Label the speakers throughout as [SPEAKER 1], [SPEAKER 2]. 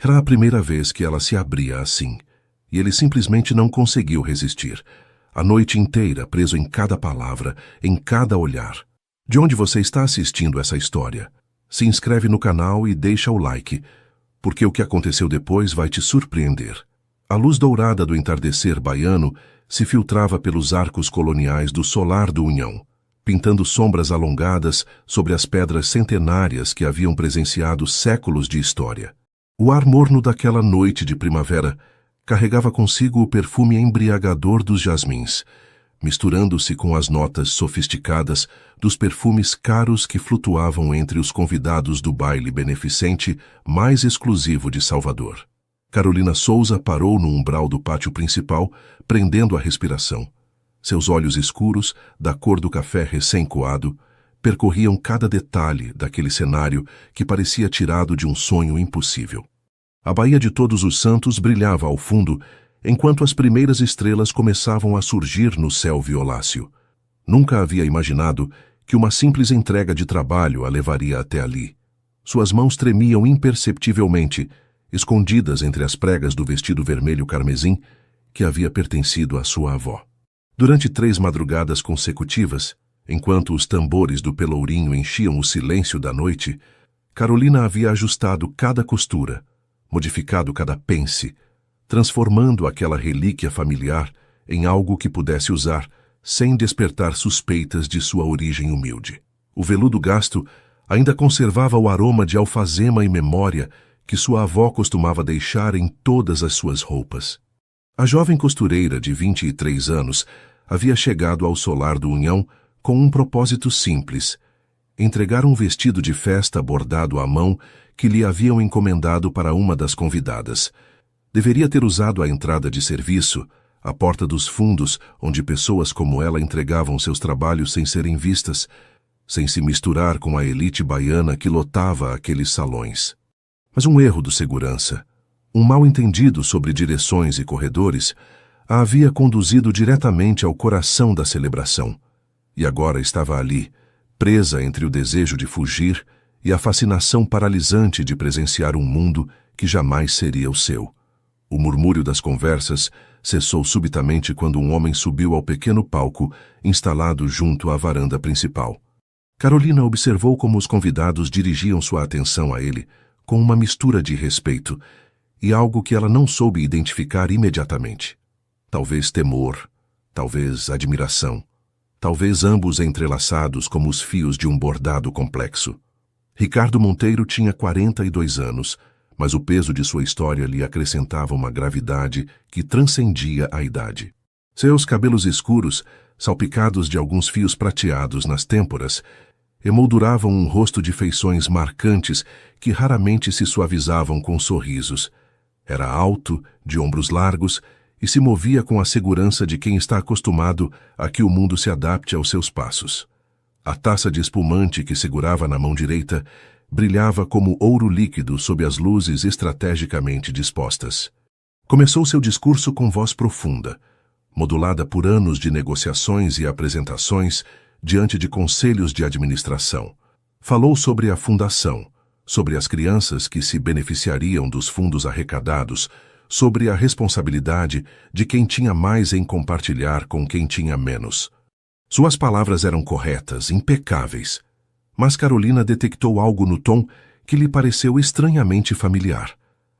[SPEAKER 1] Era a primeira vez que ela se abria assim, e ele simplesmente não conseguiu resistir. A noite inteira preso em cada palavra, em cada olhar. De onde você está assistindo essa história? Se inscreve no canal e deixa o like, porque o que aconteceu depois vai te surpreender. A luz dourada do entardecer baiano se filtrava pelos arcos coloniais do solar do Unhão, pintando sombras alongadas sobre as pedras centenárias que haviam presenciado séculos de história. O ar morno daquela noite de primavera carregava consigo o perfume embriagador dos jasmins, misturando-se com as notas sofisticadas dos perfumes caros que flutuavam entre os convidados do baile beneficente mais exclusivo de Salvador. Carolina Souza parou no umbral do pátio principal, prendendo a respiração. Seus olhos escuros, da cor do café recém-coado, percorriam cada detalhe daquele cenário que parecia tirado de um sonho impossível. A Baía de Todos os Santos brilhava ao fundo, enquanto as primeiras estrelas começavam a surgir no céu violáceo. Nunca havia imaginado que uma simples entrega de trabalho a levaria até ali. Suas mãos tremiam imperceptivelmente, escondidas entre as pregas do vestido vermelho carmesim que havia pertencido à sua avó. Durante 3 madrugadas consecutivas, enquanto os tambores do pelourinho enchiam o silêncio da noite, Carolina havia ajustado cada costura, modificado cada pence, transformando aquela relíquia familiar em algo que pudesse usar sem despertar suspeitas de sua origem humilde. O veludo gasto ainda conservava o aroma de alfazema e memória que sua avó costumava deixar em todas as suas roupas. A jovem costureira de 23 anos havia chegado ao solar do Unhão com um propósito simples: entregar um vestido de festa bordado à mão que lhe haviam encomendado para uma das convidadas. Deveria ter usado a entrada de serviço, a porta dos fundos, onde pessoas como ela entregavam seus trabalhos sem serem vistas, sem se misturar com a elite baiana que lotava aqueles salões. Mas um erro do segurança, um mal-entendido sobre direções e corredores, a havia conduzido diretamente ao coração da celebração. E agora estava ali, presa entre o desejo de fugir e a fascinação paralisante de presenciar um mundo que jamais seria o seu. O murmúrio das conversas cessou subitamente quando um homem subiu ao pequeno palco instalado junto à varanda principal. Carolina observou como os convidados dirigiam sua atenção a ele com uma mistura de respeito e algo que ela não soube identificar imediatamente. Talvez temor, talvez admiração, talvez ambos entrelaçados como os fios de um bordado complexo. Ricardo Monteiro tinha 42 anos, mas o peso de sua história lhe acrescentava uma gravidade que transcendia a idade. Seus cabelos escuros, salpicados de alguns fios prateados nas têmporas, emolduravam um rosto de feições marcantes que raramente se suavizavam com sorrisos. Era alto, de ombros largos, e se movia com a segurança de quem está acostumado a que o mundo se adapte aos seus passos. A taça de espumante que segurava na mão direita brilhava como ouro líquido sob as luzes estrategicamente dispostas. Começou seu discurso com voz profunda, modulada por anos de negociações e apresentações diante de conselhos de administração. Falou sobre a fundação, sobre as crianças que se beneficiariam dos fundos arrecadados, sobre a responsabilidade de quem tinha mais em compartilhar com quem tinha menos. Suas palavras eram corretas, impecáveis, mas Carolina detectou algo no tom que lhe pareceu estranhamente familiar.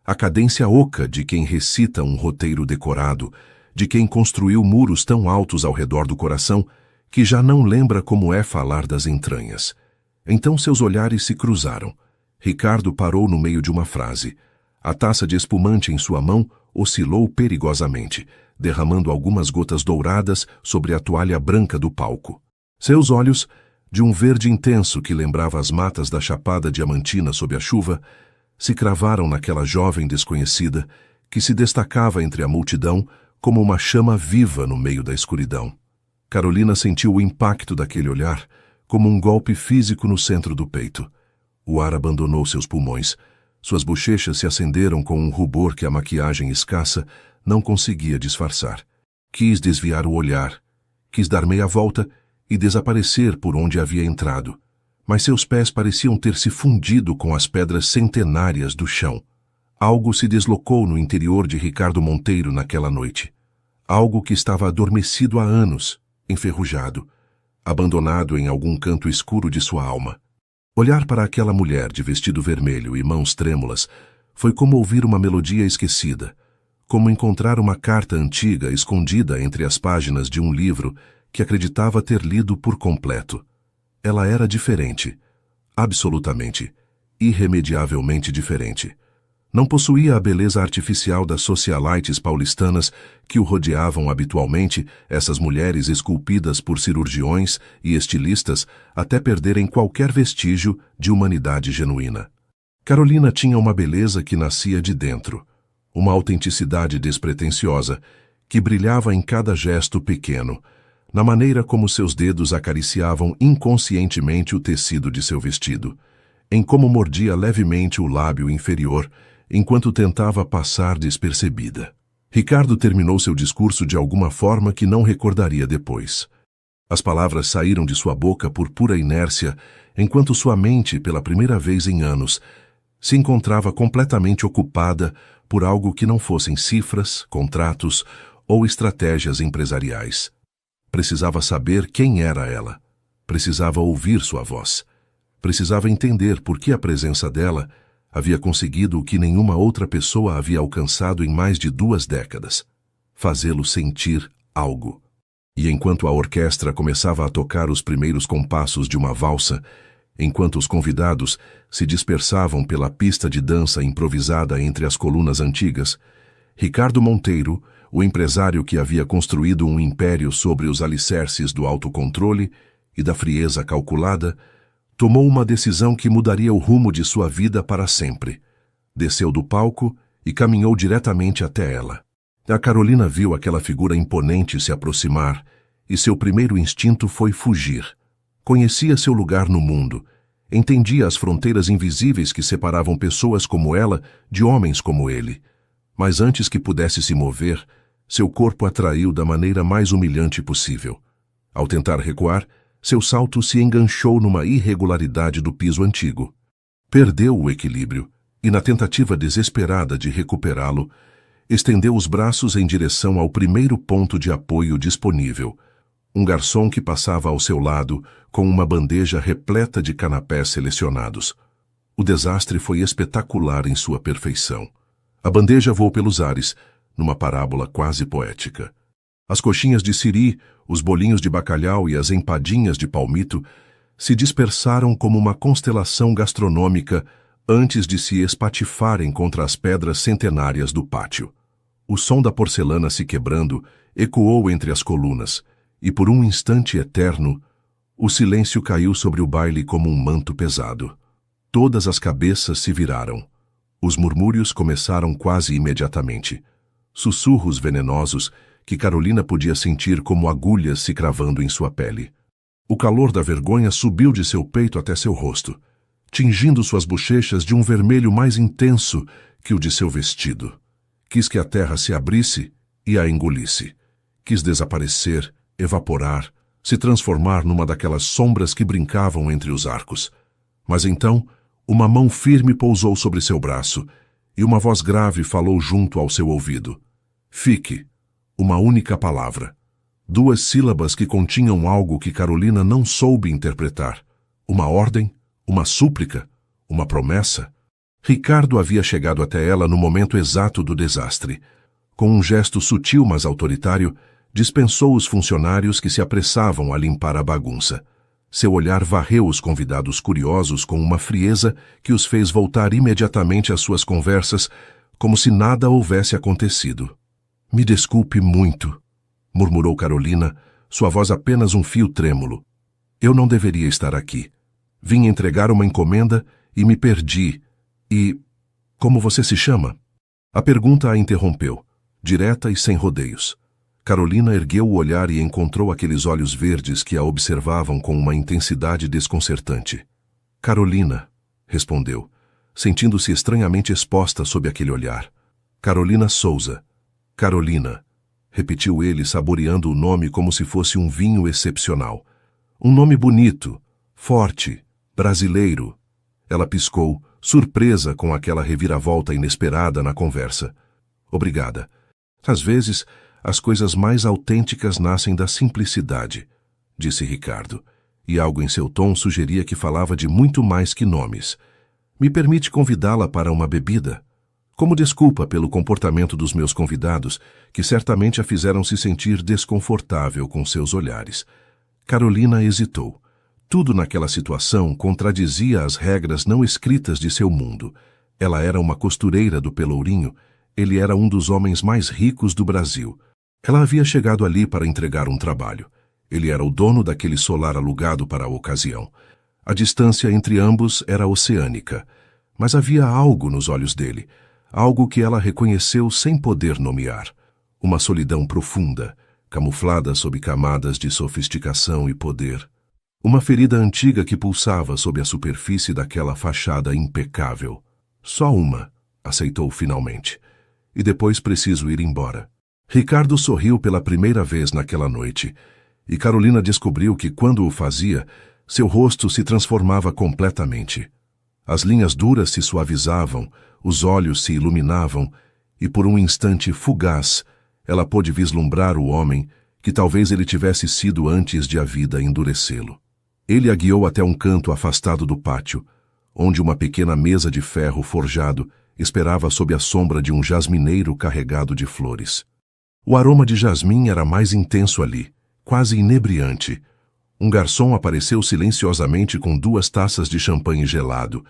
[SPEAKER 1] A cadência oca de quem recita um roteiro decorado, de quem construiu muros tão altos ao redor do coração que já não lembra como é falar das entranhas. Então seus olhares se cruzaram. Ricardo parou no meio de uma frase. A taça de espumante em sua mão oscilou perigosamente, derramando algumas gotas douradas sobre a toalha branca do palco. Seus olhos, de um verde intenso que lembrava as matas da Chapada Diamantina sob a chuva, se cravaram naquela jovem desconhecida que se destacava entre a multidão como uma chama viva no meio da escuridão. Carolina sentiu o impacto daquele olhar como um golpe físico no centro do peito. O ar abandonou seus pulmões. Suas bochechas se acenderam com um rubor que a maquiagem escassa não conseguia disfarçar. Quis desviar o olhar, quis dar meia volta e desaparecer por onde havia entrado, mas seus pés pareciam ter se fundido com as pedras centenárias do chão. Algo se deslocou no interior de Ricardo Monteiro naquela noite. Algo que estava adormecido há anos, enferrujado, abandonado em algum canto escuro de sua alma. Olhar para aquela mulher de vestido vermelho e mãos trêmulas foi como ouvir uma melodia esquecida, como encontrar uma carta antiga escondida entre as páginas de um livro que acreditava ter lido por completo. Ela era diferente, absolutamente, irremediavelmente diferente. Não possuía a beleza artificial das socialites paulistanas que o rodeavam habitualmente, essas mulheres esculpidas por cirurgiões e estilistas até perderem qualquer vestígio de humanidade genuína. Carolina tinha uma beleza que nascia de dentro, uma autenticidade despretensiosa que brilhava em cada gesto pequeno, na maneira como seus dedos acariciavam inconscientemente o tecido de seu vestido, em como mordia levemente o lábio inferior enquanto tentava passar despercebida. Ricardo terminou seu discurso de alguma forma que não recordaria depois. As palavras saíram de sua boca por pura inércia, enquanto sua mente, pela primeira vez em anos, se encontrava completamente ocupada por algo que não fossem cifras, contratos ou estratégias empresariais. Precisava saber quem era ela. Precisava ouvir sua voz. Precisava entender por que a presença dela havia conseguido o que nenhuma outra pessoa havia alcançado em mais de 2 décadas. Fazê-lo sentir algo. E enquanto a orquestra começava a tocar os primeiros compassos de uma valsa, enquanto os convidados se dispersavam pela pista de dança improvisada entre as colunas antigas, Ricardo Monteiro, o empresário que havia construído um império sobre os alicerces do autocontrole e da frieza calculada, tomou uma decisão que mudaria o rumo de sua vida para sempre. Desceu do palco e caminhou diretamente até ela. A Carolina viu aquela figura imponente se aproximar e seu primeiro instinto foi fugir. Conhecia seu lugar no mundo, entendia as fronteiras invisíveis que separavam pessoas como ela de homens como ele. Mas antes que pudesse se mover, seu corpo atraiu da maneira mais humilhante possível. Ao tentar recuar, seu salto se enganchou numa irregularidade do piso antigo. Perdeu o equilíbrio e, na tentativa desesperada de recuperá-lo, estendeu os braços em direção ao primeiro ponto de apoio disponível, um garçom que passava ao seu lado com uma bandeja repleta de canapés selecionados. O desastre foi espetacular em sua perfeição. A bandeja voou pelos ares, numa parábola quase poética. As coxinhas de siri, os bolinhos de bacalhau e as empadinhas de palmito se dispersaram como uma constelação gastronômica antes de se espatifarem contra as pedras centenárias do pátio. O som da porcelana se quebrando ecoou entre as colunas, e por um instante eterno, o silêncio caiu sobre o baile como um manto pesado. Todas as cabeças se viraram. Os murmúrios começaram quase imediatamente. Sussurros venenosos que Carolina podia sentir como agulhas se cravando em sua pele. O calor da vergonha subiu de seu peito até seu rosto, tingindo suas bochechas de um vermelho mais intenso que o de seu vestido. Quis que a terra se abrisse e a engolisse. Quis desaparecer, evaporar, se transformar numa daquelas sombras que brincavam entre os arcos. Mas então, uma mão firme pousou sobre seu braço e uma voz grave falou junto ao seu ouvido. Fique. Uma única palavra. 2 sílabas que continham algo que Carolina não soube interpretar. Uma ordem, uma súplica, uma promessa. Ricardo havia chegado até ela no momento exato do desastre. Com um gesto sutil mas autoritário, dispensou os funcionários que se apressavam a limpar a bagunça. Seu olhar varreu os convidados curiosos com uma frieza que os fez voltar imediatamente às suas conversas, como se nada houvesse acontecido. Me desculpe muito, murmurou Carolina, sua voz apenas um fio trêmulo. Eu não deveria estar aqui. Vim entregar uma encomenda e me perdi. E... como você se chama? A pergunta a interrompeu, direta e sem rodeios. Carolina ergueu o olhar e encontrou aqueles olhos verdes que a observavam com uma intensidade desconcertante. Carolina, respondeu, sentindo-se estranhamente exposta sob aquele olhar. Carolina Souza. Carolina, repetiu ele, saboreando o nome como se fosse um vinho excepcional. Um nome bonito, forte, brasileiro. Ela piscou, surpresa com aquela reviravolta inesperada na conversa. Obrigada. Às vezes, as coisas mais autênticas nascem da simplicidade, disse Ricardo, e algo em seu tom sugeria que falava de muito mais que nomes. Me permite convidá-la para uma bebida? Como desculpa pelo comportamento dos meus convidados, que certamente a fizeram se sentir desconfortável com seus olhares. Carolina hesitou. Tudo naquela situação contradizia as regras não escritas de seu mundo. Ela era uma costureira do Pelourinho, ele era um dos homens mais ricos do Brasil. Ela havia chegado ali para entregar um trabalho. Ele era o dono daquele solar alugado para a ocasião. A distância entre ambos era oceânica, mas havia algo nos olhos dele, algo que ela reconheceu sem poder nomear. Uma solidão profunda, camuflada sob camadas de sofisticação e poder. Uma ferida antiga que pulsava sob a superfície daquela fachada impecável. Só uma, aceitou finalmente. E depois preciso ir embora. Ricardo sorriu pela primeira vez naquela noite, e Carolina descobriu que, quando o fazia, seu rosto se transformava completamente. As linhas duras se suavizavam, os olhos se iluminavam, e por um instante fugaz, ela pôde vislumbrar o homem que talvez ele tivesse sido antes de a vida endurecê-lo. Ele a guiou até um canto afastado do pátio, onde uma pequena mesa de ferro forjado esperava sob a sombra de um jasmineiro carregado de flores. O aroma de jasmim era mais intenso ali, quase inebriante. Um garçom apareceu silenciosamente com 2 taças de champanhe gelado,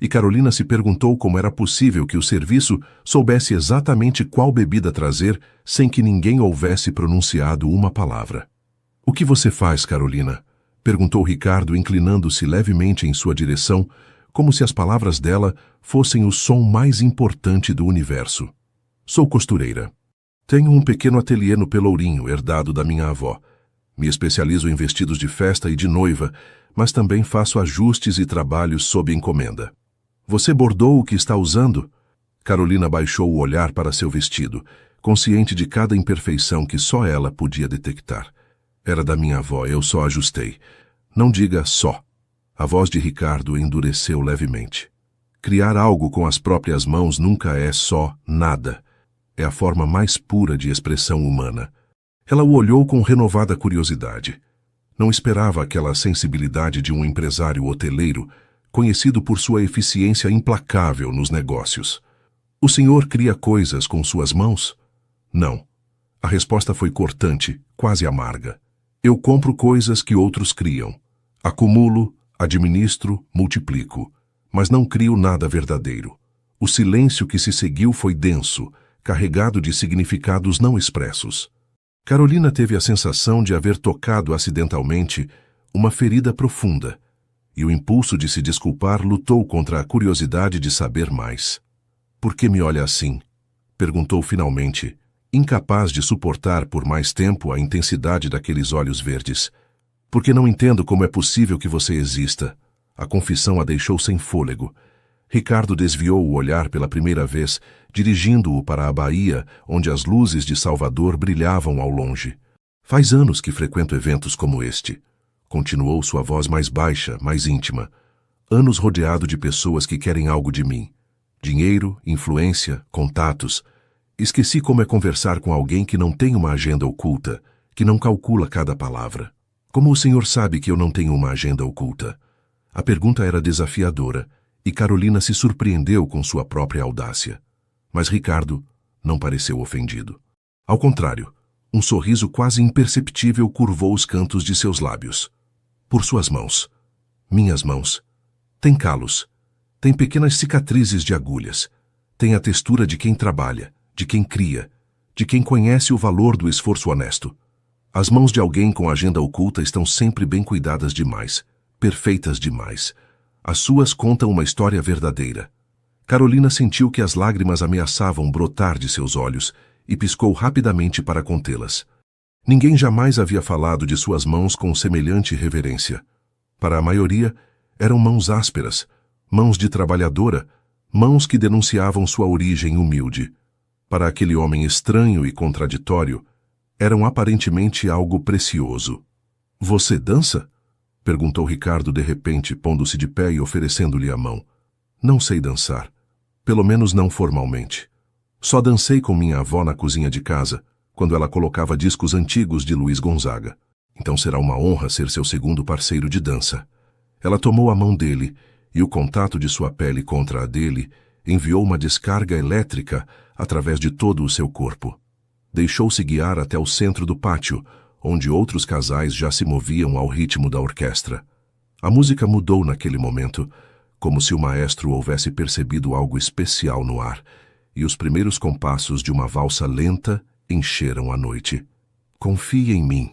[SPEAKER 1] e Carolina se perguntou como era possível que o serviço soubesse exatamente qual bebida trazer sem que ninguém houvesse pronunciado uma palavra. — O que você faz, Carolina? Perguntou Ricardo, inclinando-se levemente em sua direção, como se as palavras dela fossem o som mais importante do universo. — Sou costureira. Tenho um pequeno ateliê no Pelourinho, herdado da minha avó. Me especializo em vestidos de festa e de noiva, mas também faço ajustes e trabalhos sob encomenda. Você bordou o que está usando? Carolina baixou o olhar para seu vestido, consciente de cada imperfeição que só ela podia detectar. Era da minha avó, eu só ajustei. Não diga só. A voz de Ricardo endureceu levemente. Criar algo com as próprias mãos nunca é só nada. É a forma mais pura de expressão humana. Ela o olhou com renovada curiosidade. Não esperava aquela sensibilidade de um empresário hoteleiro, conhecido por sua eficiência implacável nos negócios. O senhor cria coisas com suas mãos? Não. A resposta foi cortante, quase amarga. Eu compro coisas que outros criam. Acumulo, administro, multiplico. Mas não crio nada verdadeiro. O silêncio que se seguiu foi denso, carregado de significados não expressos. Carolina teve a sensação de haver tocado acidentalmente uma ferida profunda, e o impulso de se desculpar lutou contra a curiosidade de saber mais. — Por que me olha assim? Perguntou finalmente, incapaz de suportar por mais tempo a intensidade daqueles olhos verdes. — Porque não entendo como é possível que você exista. A confissão a deixou sem fôlego. Ricardo desviou o olhar pela primeira vez, dirigindo-o para a baía, onde as luzes de Salvador brilhavam ao longe. — Faz anos que frequento eventos como este. Continuou sua voz mais baixa, mais íntima. Anos rodeado de pessoas que querem algo de mim. Dinheiro, influência, contatos. Esqueci como é conversar com alguém que não tem uma agenda oculta, que não calcula cada palavra. Como o senhor sabe que eu não tenho uma agenda oculta? A pergunta era desafiadora, e Carolina se surpreendeu com sua própria audácia. Mas Ricardo não pareceu ofendido. Ao contrário, um sorriso quase imperceptível curvou os cantos de seus lábios. Por suas mãos. Minhas mãos. Tem calos. Tem pequenas cicatrizes de agulhas. Tem a textura de quem trabalha, de quem cria, de quem conhece o valor do esforço honesto. As mãos de alguém com agenda oculta estão sempre bem cuidadas demais, perfeitas demais. As suas contam uma história verdadeira. Carolina sentiu que as lágrimas ameaçavam brotar de seus olhos e piscou rapidamente para contê-las. Ninguém jamais havia falado de suas mãos com semelhante reverência. Para a maioria, eram mãos ásperas, mãos de trabalhadora, mãos que denunciavam sua origem humilde. Para aquele homem estranho e contraditório, eram aparentemente algo precioso. — Você dança? Perguntou Ricardo de repente, pondo-se de pé e oferecendo-lhe a mão. Não sei dançar. Pelo menos não formalmente. Só dancei com minha avó na cozinha de casa, quando ela colocava discos antigos de Luiz Gonzaga. Então será uma honra ser seu segundo parceiro de dança. Ela tomou a mão dele, e o contato de sua pele contra a dele enviou uma descarga elétrica através de todo o seu corpo. Deixou-se guiar até o centro do pátio, onde outros casais já se moviam ao ritmo da orquestra. A música mudou naquele momento, como se o maestro houvesse percebido algo especial no ar, e os primeiros compassos de uma valsa lenta encheram a noite. "Confie em mim",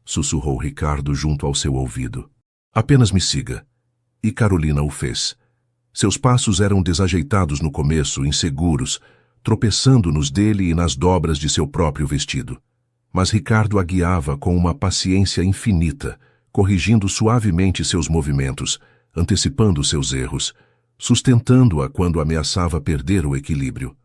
[SPEAKER 1] sussurrou Ricardo junto ao seu ouvido. "Apenas me siga." E Carolina o fez. Seus passos eram desajeitados no começo, inseguros, tropeçando nos dele e nas dobras de seu próprio vestido. Mas Ricardo a guiava com uma paciência infinita, corrigindo suavemente seus movimentos, antecipando seus erros, sustentando-a quando ameaçava perder o equilíbrio.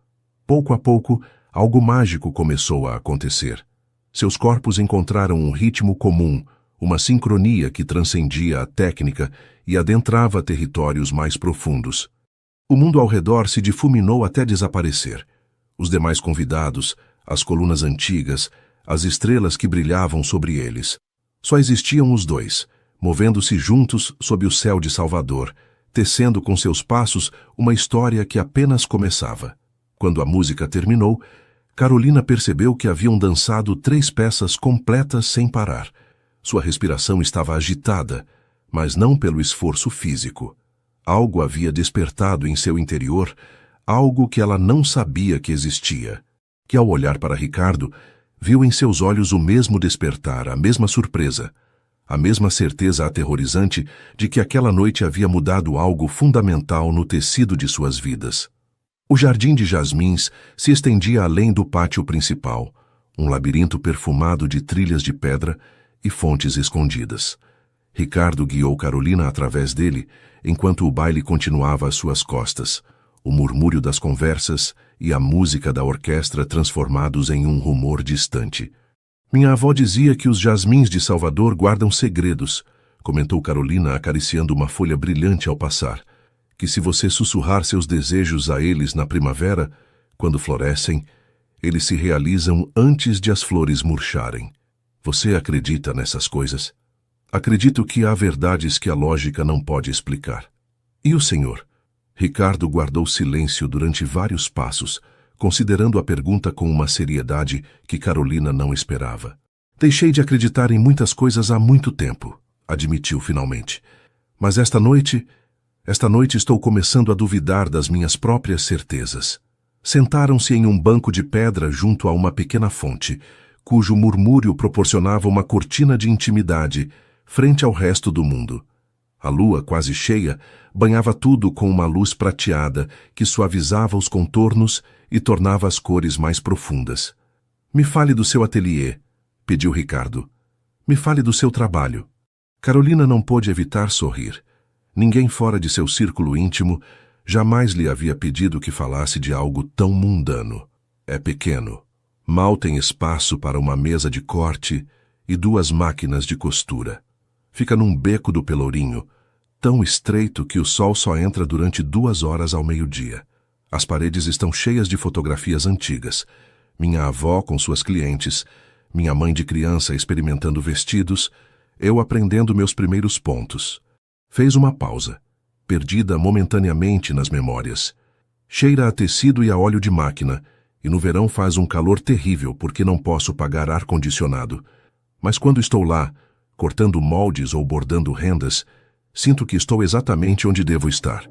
[SPEAKER 1] Pouco a pouco, algo mágico começou a acontecer. Seus corpos encontraram um ritmo comum, uma sincronia que transcendia a técnica e adentrava territórios mais profundos. O mundo ao redor se difuminou até desaparecer. Os demais convidados, as colunas antigas, as estrelas que brilhavam sobre eles. Só existiam os dois, movendo-se juntos sob o céu de Salvador, tecendo com seus passos uma história que apenas começava. Quando a música terminou, Carolina percebeu que haviam dançado 3 peças completas sem parar. Sua respiração estava agitada, mas não pelo esforço físico. Algo havia despertado em seu interior, algo que ela não sabia que existia, que ao olhar para Ricardo, viu em seus olhos o mesmo despertar, a mesma surpresa, a mesma certeza aterrorizante de que aquela noite havia mudado algo fundamental no tecido de suas vidas. O jardim de jasmins se estendia além do pátio principal, um labirinto perfumado de trilhas de pedra e fontes escondidas. Ricardo guiou Carolina através dele, enquanto o baile continuava às suas costas, o murmúrio das conversas e a música da orquestra transformados em um rumor distante. "Minha avó dizia que os jasmins de Salvador guardam segredos", comentou Carolina acariciando uma folha brilhante ao passar, "que se você sussurrar seus desejos a eles na primavera, quando florescem, eles se realizam antes de as flores murcharem. Você acredita nessas coisas?" "Acredito que há verdades que a lógica não pode explicar." "E o senhor?" Ricardo guardou silêncio durante vários passos, considerando a pergunta com uma seriedade que Carolina não esperava. "Deixei de acreditar em muitas coisas há muito tempo", admitiu finalmente. "Mas esta noite estou começando a duvidar das minhas próprias certezas." Sentaram-se em um banco de pedra junto a uma pequena fonte, cujo murmúrio proporcionava uma cortina de intimidade, frente ao resto do mundo. A lua, quase cheia, banhava tudo com uma luz prateada que suavizava os contornos e tornava as cores mais profundas. "Me fale do seu ateliê", pediu Ricardo. "Me fale do seu trabalho." Carolina não pôde evitar sorrir. Ninguém fora de seu círculo íntimo jamais lhe havia pedido que falasse de algo tão mundano. É pequeno. Mal tem espaço para uma mesa de corte e 2 máquinas de costura. Fica num beco do Pelourinho, tão estreito que o sol só entra durante 2 horas ao meio-dia. As paredes estão cheias de fotografias antigas. Minha avó com suas clientes, minha mãe de criança experimentando vestidos, eu aprendendo meus primeiros pontos. Fez uma pausa, perdida momentaneamente nas memórias. Cheira a tecido e a óleo de máquina, e no verão faz um calor terrível porque não posso pagar ar-condicionado. Mas quando estou lá, cortando moldes ou bordando rendas, sinto que estou exatamente onde devo estar.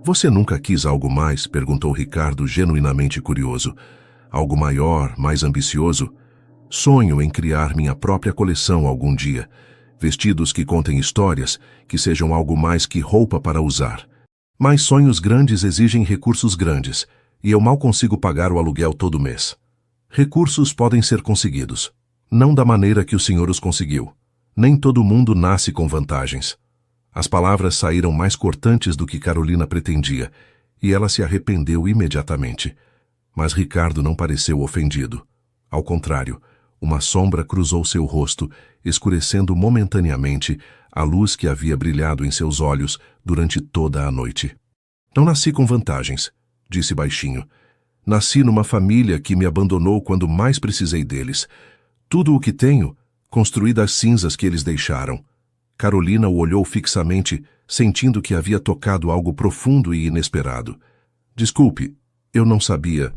[SPEAKER 1] "Você nunca quis algo mais?", perguntou Ricardo, genuinamente curioso. "Algo maior, mais ambicioso?" "Sonho em criar minha própria coleção algum dia. Vestidos que contem histórias, que sejam algo mais que roupa para usar. Mas sonhos grandes exigem recursos grandes, e eu mal consigo pagar o aluguel todo mês." "Recursos podem ser conseguidos. Não da maneira que o senhor os conseguiu. Nem todo mundo nasce com vantagens." As palavras saíram mais cortantes do que Carolina pretendia, e ela se arrependeu imediatamente. Mas Ricardo não pareceu ofendido. Ao contrário, uma sombra cruzou seu rosto, escurecendo momentaneamente a luz que havia brilhado em seus olhos durante toda a noite. Não nasci com vantagens, disse baixinho. Nasci numa família que me abandonou quando mais precisei deles. Tudo o que tenho, construí das cinzas que eles deixaram. Carolina o olhou fixamente, sentindo que havia tocado algo profundo e inesperado. Desculpe, eu não sabia.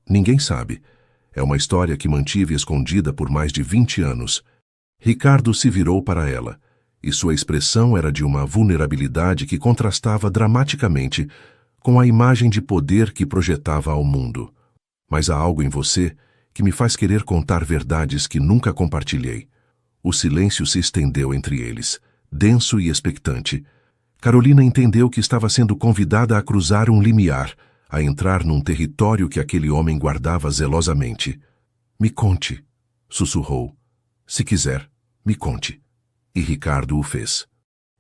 [SPEAKER 1] Ninguém sabe. É uma história que mantive escondida por mais de 20 anos. Ricardo se virou para ela, e sua expressão era de uma vulnerabilidade que contrastava dramaticamente com a imagem de poder que projetava ao mundo. Mas há algo em você que me faz querer contar verdades que nunca compartilhei. O silêncio se estendeu entre eles, denso e expectante. Carolina entendeu que estava sendo convidada a cruzar um limiar, a entrar num território que aquele homem guardava zelosamente. Me conte, sussurrou. Se quiser, me conte. E Ricardo o fez.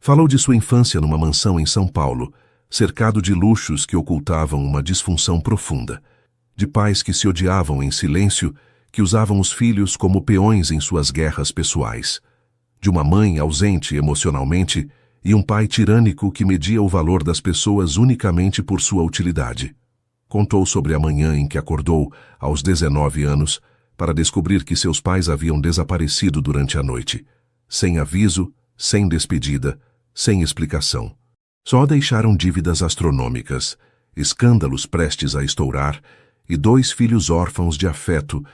[SPEAKER 1] Falou de sua infância numa mansão em São Paulo, cercado de luxos que ocultavam uma disfunção profunda, de pais que se odiavam em silêncio, que usavam os filhos como peões em suas guerras pessoais, de uma mãe ausente emocionalmente e um pai tirânico que media o valor das pessoas unicamente por sua utilidade. Contou sobre a manhã em que acordou, aos 19 anos, para descobrir que seus pais haviam desaparecido durante a noite, sem aviso, sem despedida, sem explicação. Só deixaram dívidas astronômicas, escândalos prestes a estourar e 2 filhos órfãos de afeto,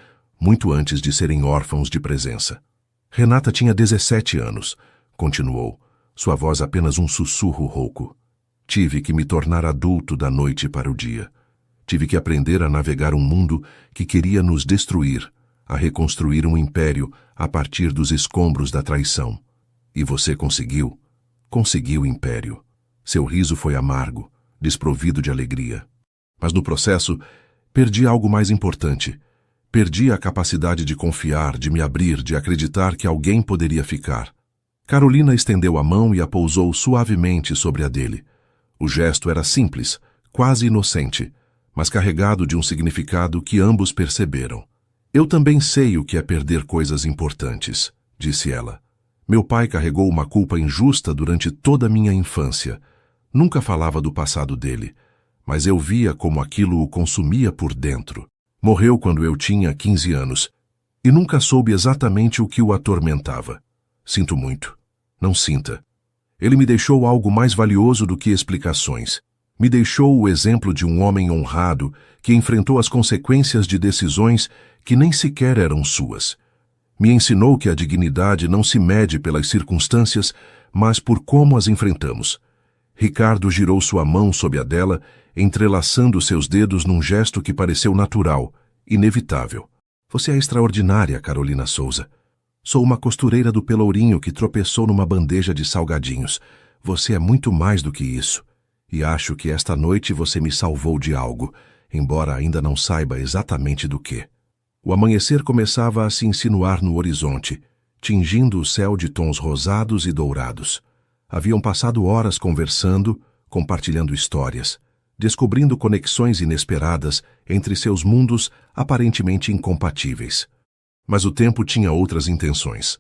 [SPEAKER 1] muito antes de serem órfãos de presença. Renata tinha 17 anos, continuou, sua voz apenas um sussurro rouco. Tive que me tornar adulto da noite para o dia. Tive que aprender a navegar um mundo que queria nos destruir, a reconstruir um império a partir dos escombros da traição. E você conseguiu? Conseguiu império. Seu riso foi amargo, desprovido de alegria. Mas no processo, perdi algo mais importante. Perdi a capacidade de confiar, de me abrir, de acreditar que alguém poderia ficar. Carolina estendeu a mão e a pousou suavemente sobre a dele. O gesto era simples, quase inocente, mas carregado de um significado que ambos perceberam. Eu também sei o que é perder coisas importantes, disse ela. Meu pai carregou uma culpa injusta durante toda a minha infância. Nunca falava do passado dele, mas eu via como aquilo o consumia por dentro. Morreu quando eu tinha 15 anos, e nunca soube exatamente o que o atormentava. Sinto muito. Não sinta. Ele me deixou algo mais valioso do que explicações. Me deixou o exemplo de um homem honrado que enfrentou as consequências de decisões que nem sequer eram suas. Me ensinou que a dignidade não se mede pelas circunstâncias, mas por como as enfrentamos. Ricardo girou sua mão sob a dela, entrelaçando seus dedos num gesto que pareceu natural, inevitável. Você é extraordinária, Carolina Souza. Sou uma costureira do Pelourinho que tropeçou numa bandeja de salgadinhos. Você é muito mais do que isso. E acho que esta noite você me salvou de algo, embora ainda não saiba exatamente do que. O amanhecer começava a se insinuar no horizonte, tingindo o céu de tons rosados e dourados. Haviam passado horas conversando, compartilhando histórias, descobrindo conexões inesperadas entre seus mundos aparentemente incompatíveis. Mas o tempo tinha outras intenções.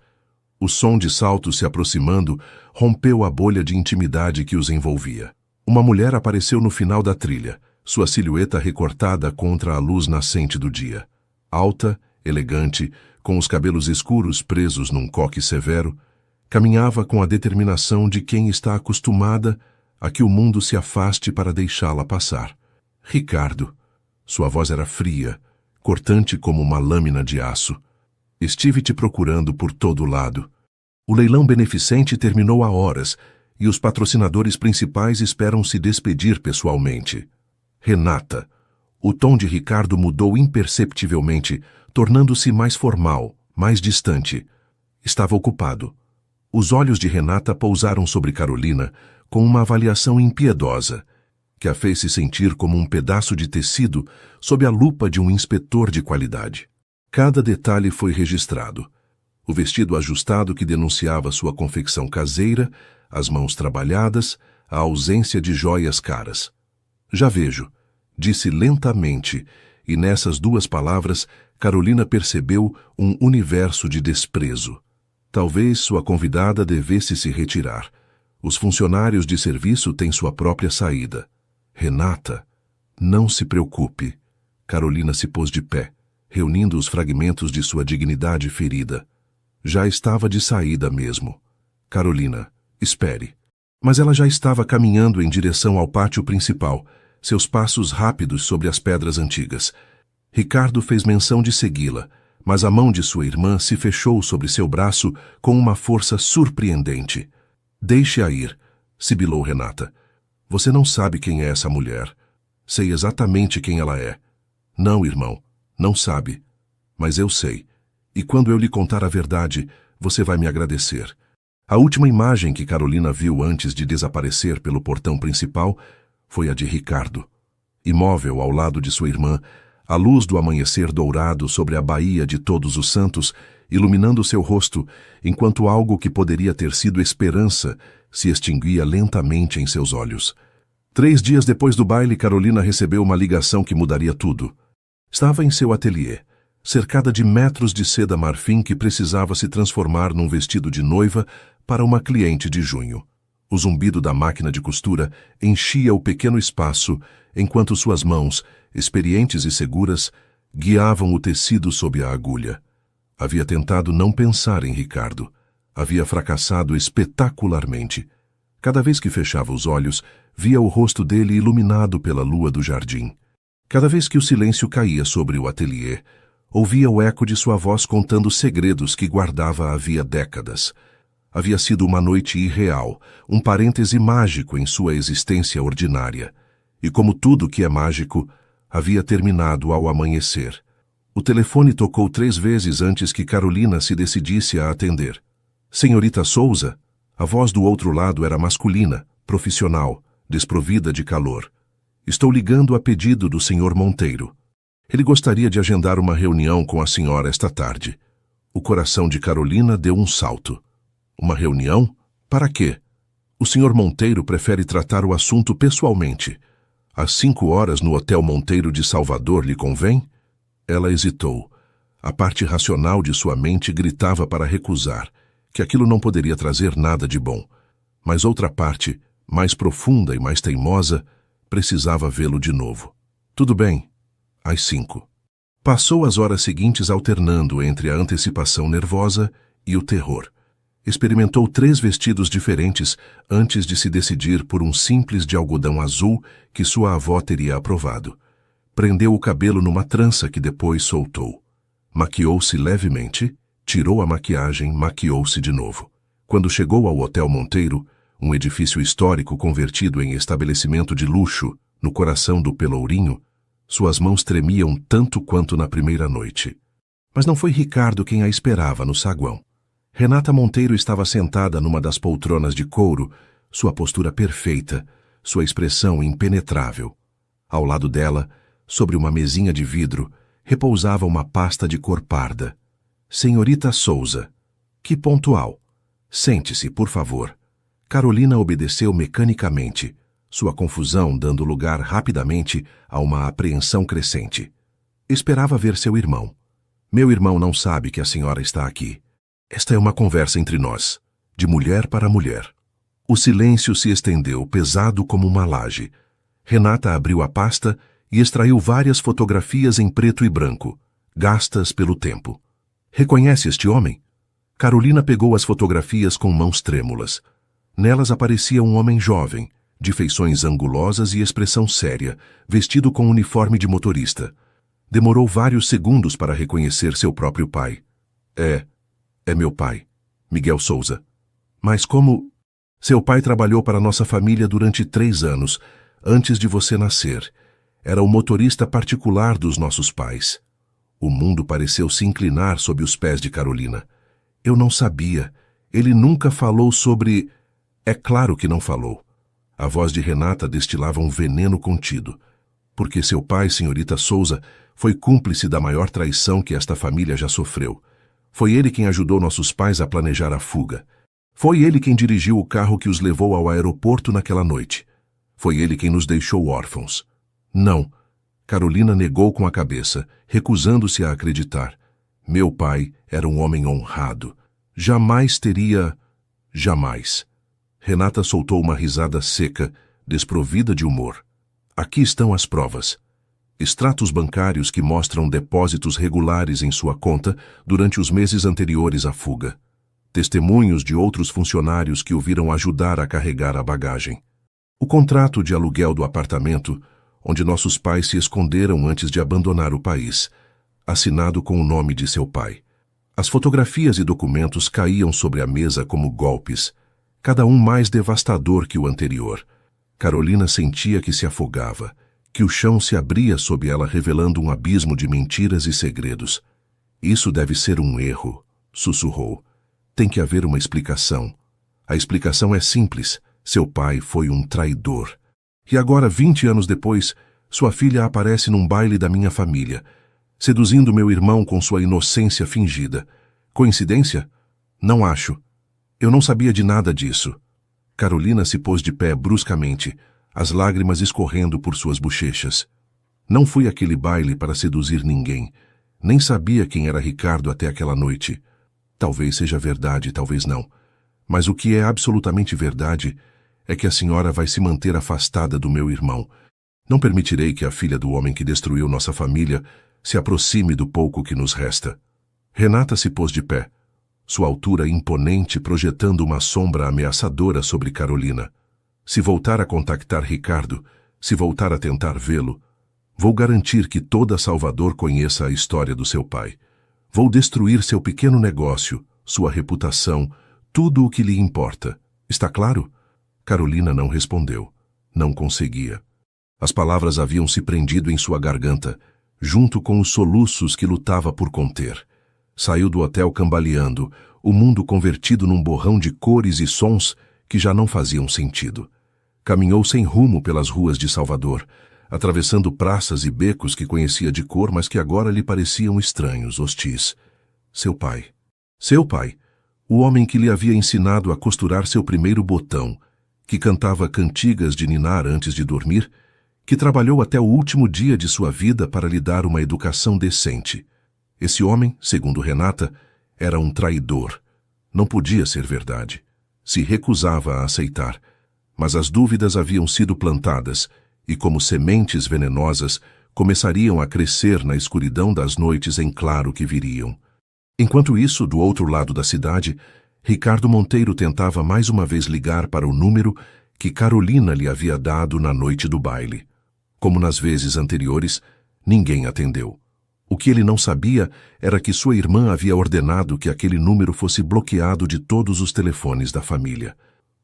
[SPEAKER 1] O som de saltos se aproximando rompeu a bolha de intimidade que os envolvia. Uma mulher apareceu no final da trilha, sua silhueta recortada contra a luz nascente do dia. Alta, elegante, com os cabelos escuros presos num coque severo, caminhava com a determinação de quem está acostumada a que o mundo se afaste para deixá-la passar. Ricardo. Sua voz era fria, cortante como uma lâmina de aço. Estive te procurando por todo lado. O leilão beneficente terminou há horas e os patrocinadores principais esperam se despedir pessoalmente. Renata. O tom de Ricardo mudou imperceptivelmente, tornando-se mais formal, mais distante. Estava ocupado. Os olhos de Renata pousaram sobre Carolina com uma avaliação impiedosa, que a fez se sentir como um pedaço de tecido sob a lupa de um inspetor de qualidade. Cada detalhe foi registrado. O vestido ajustado que denunciava sua confecção caseira, as mãos trabalhadas, a ausência de joias caras. Já vejo, disse lentamente, e nessas 2 palavras Carolina percebeu um universo de desprezo. Talvez sua convidada devesse se retirar. Os funcionários de serviço têm sua própria saída. Renata, não se preocupe. Carolina se pôs de pé, reunindo os fragmentos de sua dignidade ferida. Já estava de saída mesmo. Carolina, espere. Mas ela já estava caminhando em direção ao pátio principal, seus passos rápidos sobre as pedras antigas. Ricardo fez menção de segui-la, mas a mão de sua irmã se fechou sobre seu braço com uma força surpreendente. Deixe-a ir, sibilou Renata. Você não sabe quem é essa mulher. Sei exatamente quem ela é. Não, irmão, não sabe. Mas eu sei. E quando eu lhe contar a verdade, você vai me agradecer. A última imagem que Carolina viu antes de desaparecer pelo portão principal foi a de Ricardo. Imóvel ao lado de sua irmã, a luz do amanhecer dourado sobre a baía de Todos os Santos, iluminando seu rosto, enquanto algo que poderia ter sido esperança se extinguia lentamente em seus olhos. 3 dias depois do baile, Carolina recebeu uma ligação que mudaria tudo. Estava em seu ateliê, cercada de metros de seda marfim que precisava se transformar num vestido de noiva para uma cliente de junho. O zumbido da máquina de costura enchia o pequeno espaço, enquanto suas mãos, experientes e seguras, guiavam o tecido sob a agulha. Havia tentado não pensar em Ricardo. Havia fracassado espetacularmente. Cada vez que fechava os olhos, via o rosto dele iluminado pela lua do jardim. Cada vez que o silêncio caía sobre o ateliê, ouvia o eco de sua voz contando segredos que guardava havia décadas. Havia sido uma noite irreal, um parêntese mágico em sua existência ordinária. E como tudo que é mágico, havia terminado ao amanhecer. O telefone tocou 3 vezes antes que Carolina se decidisse a atender. Senhorita Souza? A voz do outro lado era masculina, profissional, desprovida de calor. Estou ligando a pedido do Sr. Monteiro. Ele gostaria de agendar uma reunião com a senhora esta tarde. O coração de Carolina deu um salto. Uma reunião? Para quê? O Sr. Monteiro prefere tratar o assunto pessoalmente. Às 5 horas no Hotel Monteiro de Salvador lhe convém? Ela hesitou. A parte racional de sua mente gritava para recusar, que aquilo não poderia trazer nada de bom. Mas outra parte, mais profunda e mais teimosa, precisava vê-lo de novo. Tudo bem. Às 5. Passou as horas seguintes alternando entre a antecipação nervosa e o terror. Experimentou 3 vestidos diferentes antes de se decidir por um simples de algodão azul que sua avó teria aprovado. Prendeu o cabelo numa trança que depois soltou. Maquiou-se levemente, tirou a maquiagem, maquiou-se de novo. Quando chegou ao Hotel Monteiro, um edifício histórico convertido em estabelecimento de luxo, no coração do Pelourinho, suas mãos tremiam tanto quanto na primeira noite. Mas não foi Ricardo quem a esperava no saguão. Renata Monteiro estava sentada numa das poltronas de couro, sua postura perfeita, sua expressão impenetrável. Ao lado dela, sobre uma mesinha de vidro, repousava uma pasta de cor parda. Senhorita Souza. Que pontual. Sente-se, por favor. Carolina obedeceu mecanicamente, sua confusão dando lugar rapidamente a uma apreensão crescente. Esperava ver seu irmão. Meu irmão não sabe que a senhora está aqui. Esta é uma conversa entre nós, de mulher para mulher. O silêncio se estendeu, pesado como uma laje. Renata abriu a pasta e extraiu várias fotografias em preto e branco, gastas pelo tempo. Reconhece este homem? Carolina pegou as fotografias com mãos trêmulas. Nelas aparecia um homem jovem, de feições angulosas e expressão séria, vestido com uniforme de motorista. Demorou vários segundos para reconhecer seu próprio pai. É meu pai, Miguel Souza. Mas como... Seu pai trabalhou para nossa família durante 3 anos, antes de você nascer. Era o motorista particular dos nossos pais. O mundo pareceu se inclinar sob os pés de Carolina. Eu não sabia. Ele nunca falou sobre... É claro que não falou. A voz de Renata destilava um veneno contido. Porque seu pai, senhorita Souza, foi cúmplice da maior traição que esta família já sofreu. Foi ele quem ajudou nossos pais a planejar a fuga. Foi ele quem dirigiu o carro que os levou ao aeroporto naquela noite. Foi ele quem nos deixou órfãos. Não. Carolina negou com a cabeça, recusando-se a acreditar. Meu pai era um homem honrado. Jamais teria... Jamais. Renata soltou uma risada seca, desprovida de humor. Aqui estão as provas. Extratos bancários que mostram depósitos regulares em sua conta durante os meses anteriores à fuga. Testemunhos de outros funcionários que o viram ajudar a carregar a bagagem. O contrato de aluguel do apartamento, onde nossos pais se esconderam antes de abandonar o país, assinado com o nome de seu pai. As fotografias e documentos caíam sobre a mesa como golpes, cada um mais devastador que o anterior. Carolina sentia que se afogava, que o chão se abria sob ela revelando um abismo de mentiras e segredos. Isso deve ser um erro, sussurrou. Tem que haver uma explicação. A explicação é simples. Seu pai foi um traidor. E agora, 20 anos depois, sua filha aparece num baile da minha família, seduzindo meu irmão com sua inocência fingida. Coincidência? Não acho. Eu não sabia de nada disso. Carolina se pôs de pé bruscamente, as lágrimas escorrendo por suas bochechas. Não fui àquele baile para seduzir ninguém. Nem sabia quem era Ricardo até aquela noite. Talvez seja verdade, talvez não. Mas o que é absolutamente verdade é que a senhora vai se manter afastada do meu irmão. Não permitirei que a filha do homem que destruiu nossa família se aproxime do pouco que nos resta. Renata se pôs de pé, sua altura imponente projetando uma sombra ameaçadora sobre Carolina. Se voltar a contactar Ricardo, se voltar a tentar vê-lo, vou garantir que toda Salvador conheça a história do seu pai. Vou destruir seu pequeno negócio, sua reputação, tudo o que lhe importa. Está claro? Carolina não respondeu. Não conseguia. As palavras haviam se prendido em sua garganta, junto com os soluços que lutava por conter. Saiu do hotel cambaleando, o mundo convertido num borrão de cores e sons que já não faziam sentido. Caminhou sem rumo pelas ruas de Salvador, atravessando praças e becos que conhecia de cor, mas que agora lhe pareciam estranhos, hostis. Seu pai. Seu pai. O homem que lhe havia ensinado a costurar seu primeiro botão, que cantava cantigas de ninar antes de dormir, que trabalhou até o último dia de sua vida para lhe dar uma educação decente. Esse homem, segundo Renata, era um traidor. Não podia ser verdade. Se recusava a aceitar. Mas as dúvidas haviam sido plantadas, e como sementes venenosas, começariam a crescer na escuridão das noites em claro que viriam. Enquanto isso, do outro lado da cidade, Ricardo Monteiro tentava mais uma vez ligar para o número que Carolina lhe havia dado na noite do baile. Como nas vezes anteriores, ninguém atendeu. O que ele não sabia era que sua irmã havia ordenado que aquele número fosse bloqueado de todos os telefones da família.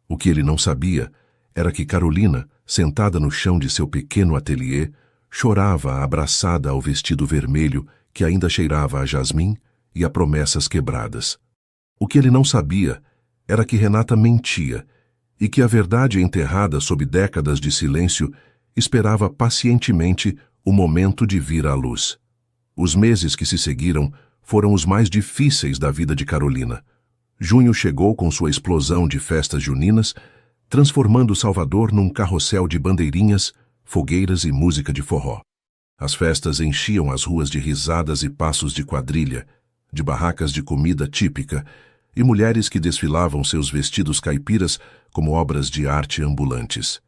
[SPEAKER 1] O que ele não sabia era que Carolina, sentada no chão de seu pequeno ateliê, chorava abraçada ao vestido vermelho que ainda cheirava a jasmim e a promessas quebradas. O que ele não sabia era que Renata mentia e que a verdade enterrada sob décadas de silêncio esperava pacientemente o momento de vir à luz. Os meses que se seguiram foram os mais difíceis da vida de Carolina. Junho chegou com sua explosão de festas juninas, transformando Salvador num carrossel de bandeirinhas, fogueiras e música de forró. As festas enchiam as ruas de risadas e passos de quadrilha, de barracas de comida típica e mulheres que desfilavam seus vestidos caipiras como obras de arte ambulantes.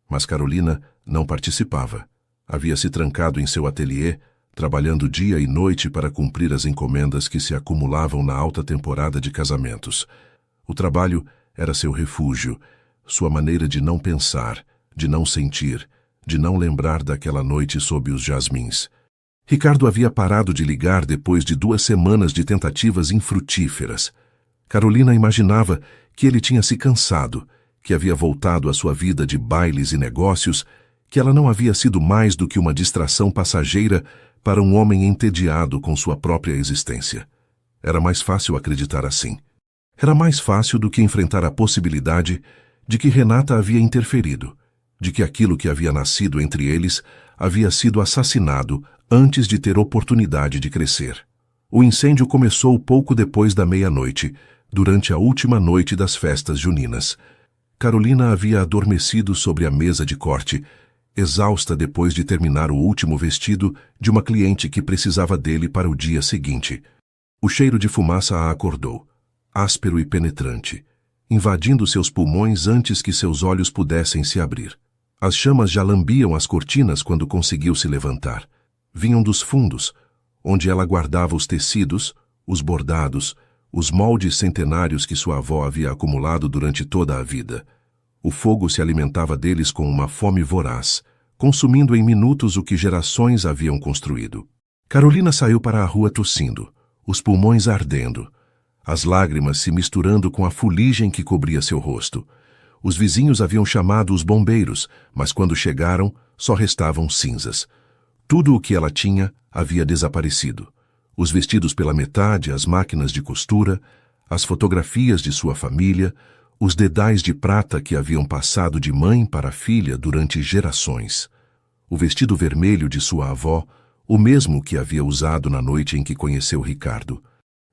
[SPEAKER 1] Mas Carolina não participava. Havia se trancado em seu ateliê, trabalhando dia e noite para cumprir as encomendas que se acumulavam na alta temporada de casamentos. O trabalho era seu refúgio, sua maneira de não pensar, de não sentir, de não lembrar daquela noite sob os jasmins. Ricardo havia parado de ligar depois de 2 semanas de tentativas infrutíferas. Carolina imaginava que ele tinha se cansado, que havia voltado à sua vida de bailes e negócios, que ela não havia sido mais do que uma distração passageira para um homem entediado com sua própria existência. Era mais fácil acreditar assim. Era mais fácil do que enfrentar a possibilidade de que Renata havia interferido, de que aquilo que havia nascido entre eles havia sido assassinado antes de ter oportunidade de crescer. O incêndio começou pouco depois da meia-noite, durante a última noite das festas juninas. Carolina havia adormecido sobre a mesa de corte, exausta depois de terminar o último vestido de uma cliente que precisava dele para o dia seguinte. O cheiro de fumaça a acordou, áspero e penetrante, invadindo seus pulmões antes que seus olhos pudessem se abrir. As chamas já lambiam as cortinas quando conseguiu se levantar. Vinham dos fundos, onde ela guardava os tecidos, os bordados, os moldes centenários que sua avó havia acumulado durante toda a vida. O fogo se alimentava deles com uma fome voraz, consumindo em minutos o que gerações haviam construído. Carolina saiu para a rua tossindo, os pulmões ardendo, as lágrimas se misturando com a fuligem que cobria seu rosto. Os vizinhos haviam chamado os bombeiros, mas quando chegaram, só restavam cinzas. Tudo o que ela tinha havia desaparecido. Os vestidos pela metade, as máquinas de costura, as fotografias de sua família, os dedais de prata que haviam passado de mãe para filha durante gerações. O vestido vermelho de sua avó, o mesmo que havia usado na noite em que conheceu Ricardo.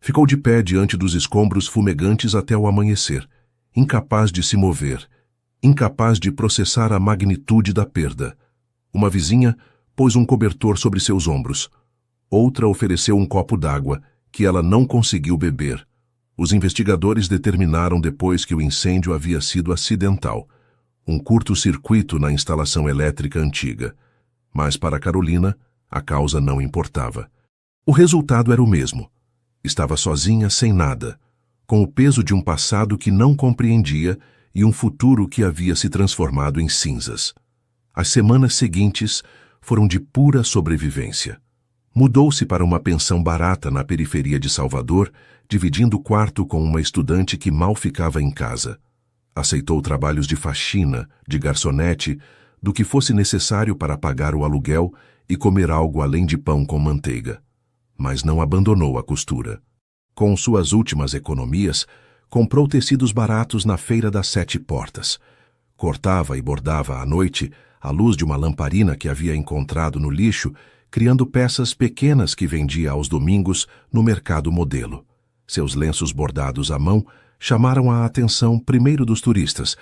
[SPEAKER 1] Ficou de pé diante dos escombros fumegantes até o amanhecer, incapaz de se mover, incapaz de processar a magnitude da perda. Uma vizinha pôs um cobertor sobre seus ombros. Outra ofereceu um copo d'água, que ela não conseguiu beber. Os investigadores determinaram depois que o incêndio havia sido acidental, um curto-circuito na instalação elétrica antiga. Mas para Carolina, a causa não importava. O resultado era o mesmo. Estava sozinha, sem nada, com o peso de um passado que não compreendia e um futuro que havia se transformado em cinzas. As semanas seguintes foram de pura sobrevivência. Mudou-se para uma pensão barata na periferia de Salvador, dividindo o quarto com uma estudante que mal ficava em casa. Aceitou trabalhos de faxina, de garçonete, do que fosse necessário para pagar o aluguel e comer algo além de pão com manteiga. Mas não abandonou a costura. Com suas últimas economias, comprou tecidos baratos na Feira das Sete Portas. Cortava e bordava à noite, à luz de uma lamparina que havia encontrado no lixo, criando peças pequenas que vendia aos domingos no mercado modelo. Seus lenços bordados à mão chamaram a atenção primeiro dos turistas,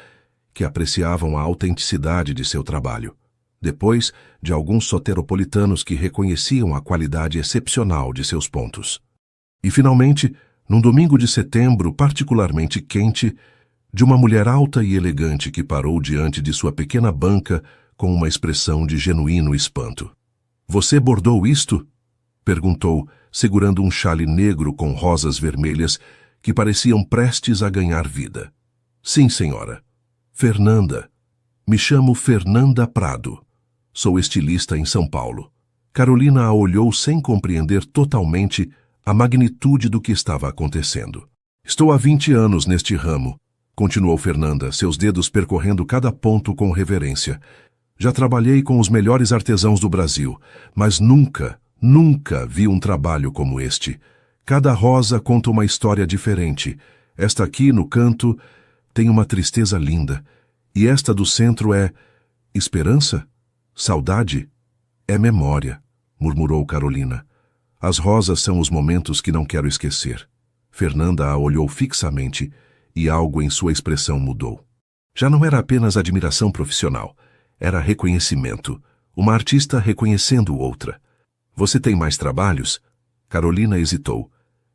[SPEAKER 1] que apreciavam a autenticidade de seu trabalho. Depois, de alguns soteropolitanos que reconheciam a qualidade excepcional de seus pontos. E, finalmente, num domingo de setembro particularmente quente, de uma mulher alta e elegante que parou diante de sua pequena banca com uma expressão de genuíno espanto. "Você bordou isto?" perguntou, segurando um xale negro com rosas vermelhas que pareciam prestes a ganhar vida. "Sim, senhora. Fernanda. Me chamo Fernanda Prado. Sou estilista em São Paulo." Carolina a olhou sem compreender totalmente a magnitude do que estava acontecendo. "Estou há 20 anos neste ramo", continuou Fernanda, seus dedos percorrendo cada ponto com reverência. "Já trabalhei com os melhores artesãos do Brasil, mas nunca vi um trabalho como este. Cada rosa conta uma história diferente. Esta aqui, no canto, tem uma tristeza linda. E esta do centro é esperança? Saudade? É memória", murmurou Carolina. "As rosas são os momentos que não quero esquecer." Fernanda a olhou fixamente e algo em sua expressão mudou. Já não era apenas admiração profissional. Era reconhecimento. Uma artista reconhecendo outra. "Você tem mais trabalhos?" Carolina hesitou.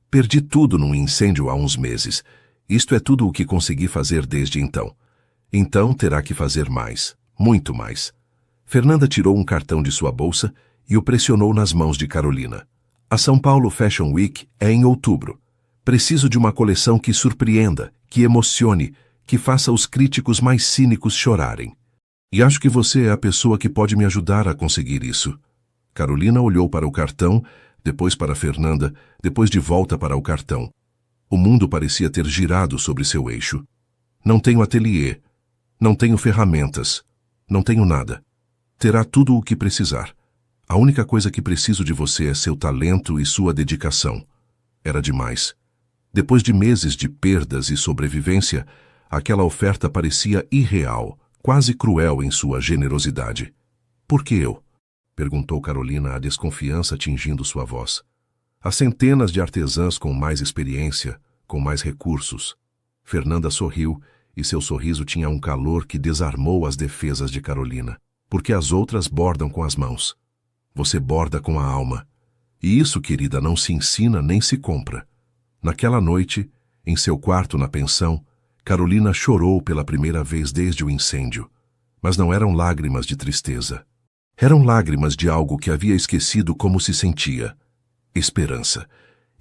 [SPEAKER 1] "Perdi tudo num incêndio há uns meses. Isto é tudo o que consegui fazer desde então." "Então terá que fazer mais. Muito mais." Fernanda tirou um cartão de sua bolsa e o pressionou nas mãos de Carolina. "A São Paulo Fashion Week é em outubro. Preciso de uma coleção que surpreenda, que emocione, que faça os críticos mais cínicos chorarem. E acho que você é a pessoa que pode me ajudar a conseguir isso." Carolina olhou para o cartão, depois para Fernanda, depois de volta para o cartão. O mundo parecia ter girado sobre seu eixo. "Não tenho ateliê. Não tenho ferramentas. Não tenho nada. Terá tudo o que precisar. A única coisa que preciso de você é seu talento e sua dedicação." Era demais. Depois de meses de perdas e sobrevivência, aquela oferta parecia irreal, quase cruel em sua generosidade. "Por que eu?" perguntou Carolina, a desconfiança tingindo sua voz. "Há centenas de artesãs com mais experiência, com mais recursos." Fernanda sorriu, e seu sorriso tinha um calor que desarmou as defesas de Carolina. "Porque as outras bordam com as mãos. Você borda com a alma. E isso, querida, não se ensina nem se compra." Naquela noite, em seu quarto na pensão, Carolina chorou pela primeira vez desde o incêndio. Mas não eram lágrimas de tristeza. Eram lágrimas de algo que havia esquecido como se sentia: esperança.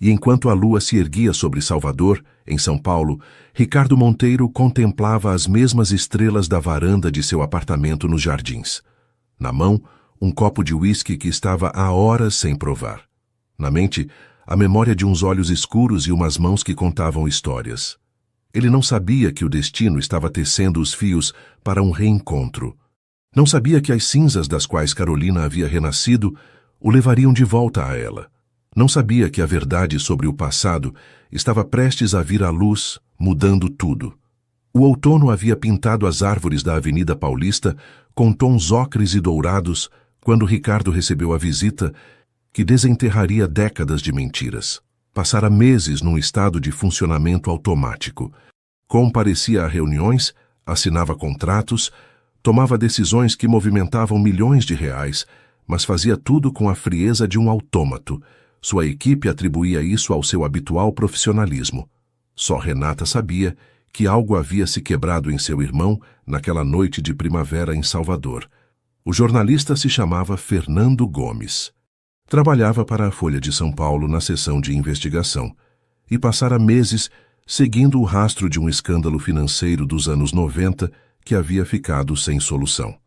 [SPEAKER 1] E enquanto a lua se erguia sobre Salvador, em São Paulo, Ricardo Monteiro contemplava as mesmas estrelas da varanda de seu apartamento nos Jardins. Na mão, um copo de uísque que estava há horas sem provar. Na mente, a memória de uns olhos escuros e umas mãos que contavam histórias. Ele não sabia que o destino estava tecendo os fios para um reencontro. Não sabia que as cinzas das quais Carolina havia renascido o levariam de volta a ela. Não sabia que a verdade sobre o passado estava prestes a vir à luz, mudando tudo. O outono havia pintado as árvores da Avenida Paulista com tons ocres e dourados quando Ricardo recebeu a visita que desenterraria décadas de mentiras. Passara meses num estado de funcionamento automático. Comparecia a reuniões, assinava contratos, tomava decisões que movimentavam milhões de reais, mas fazia tudo com a frieza de um autômato. Sua equipe atribuía isso ao seu habitual profissionalismo. Só Renata sabia que algo havia se quebrado em seu irmão naquela noite de primavera em Salvador. O jornalista se chamava Fernando Gomes. Trabalhava para a Folha de São Paulo na seção de investigação e passara meses seguindo o rastro de um escândalo financeiro dos anos 90 que havia ficado sem solução.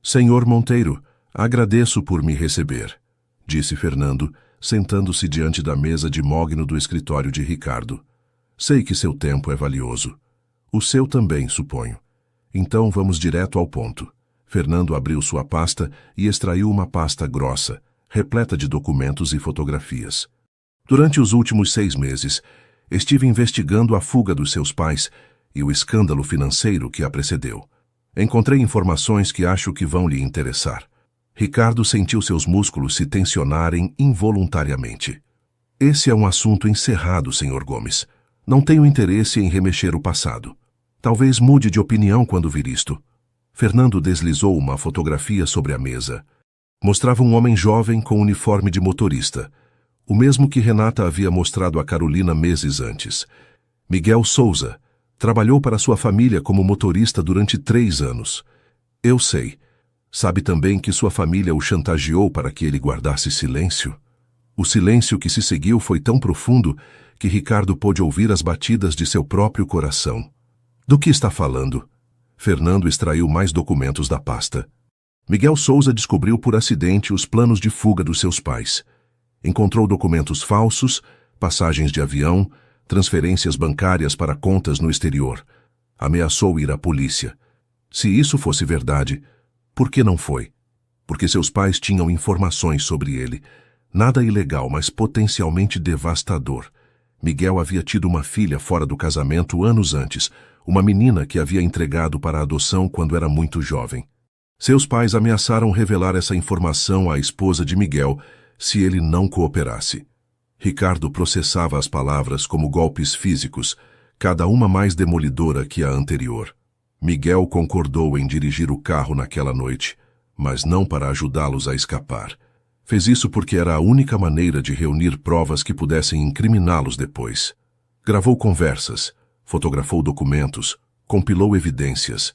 [SPEAKER 1] "Senhor Monteiro, agradeço por me receber", disse Fernando, sentando-se diante da mesa de mogno do escritório de Ricardo. "Sei que seu tempo é valioso. O seu também, suponho. Então vamos direto ao ponto." Fernando abriu sua pasta e extraiu uma pasta grossa, repleta de documentos e fotografias. "Durante os últimos 6 meses, estive investigando a fuga dos seus pais e o escândalo financeiro que a precedeu. Encontrei informações que acho que vão lhe interessar." Ricardo sentiu seus músculos se tensionarem involuntariamente. "Esse é um assunto encerrado, Sr. Gomes. Não tenho interesse em remexer o passado. Talvez mude de opinião quando vir isto." Fernando deslizou uma fotografia sobre a mesa. Mostrava um homem jovem com uniforme de motorista, o mesmo que Renata havia mostrado a Carolina meses antes. Miguel Souza trabalhou para sua família como motorista durante 3 anos. "Eu sei. Sabe também que sua família o chantageou para que ele guardasse silêncio?" O silêncio que se seguiu foi tão profundo que Ricardo pôde ouvir as batidas de seu próprio coração. "Do que está falando?" Fernando extraiu mais documentos da pasta. Miguel Souza descobriu por acidente os planos de fuga dos seus pais. Encontrou documentos falsos, passagens de avião, transferências bancárias para contas no exterior. Ameaçou ir à polícia. Se isso fosse verdade, por que não foi? Porque seus pais tinham informações sobre ele. Nada ilegal, mas potencialmente devastador. Miguel havia tido uma filha fora do casamento anos antes, uma menina que havia entregado para a adoção quando era muito jovem. Seus pais ameaçaram revelar essa informação à esposa de Miguel se ele não cooperasse. Ricardo processava as palavras como golpes físicos, cada uma mais demolidora que a anterior. Miguel concordou em dirigir o carro naquela noite, mas não para ajudá-los a escapar. Fez isso porque era a única maneira de reunir provas que pudessem incriminá-los depois. Gravou conversas, fotografou documentos, compilou evidências,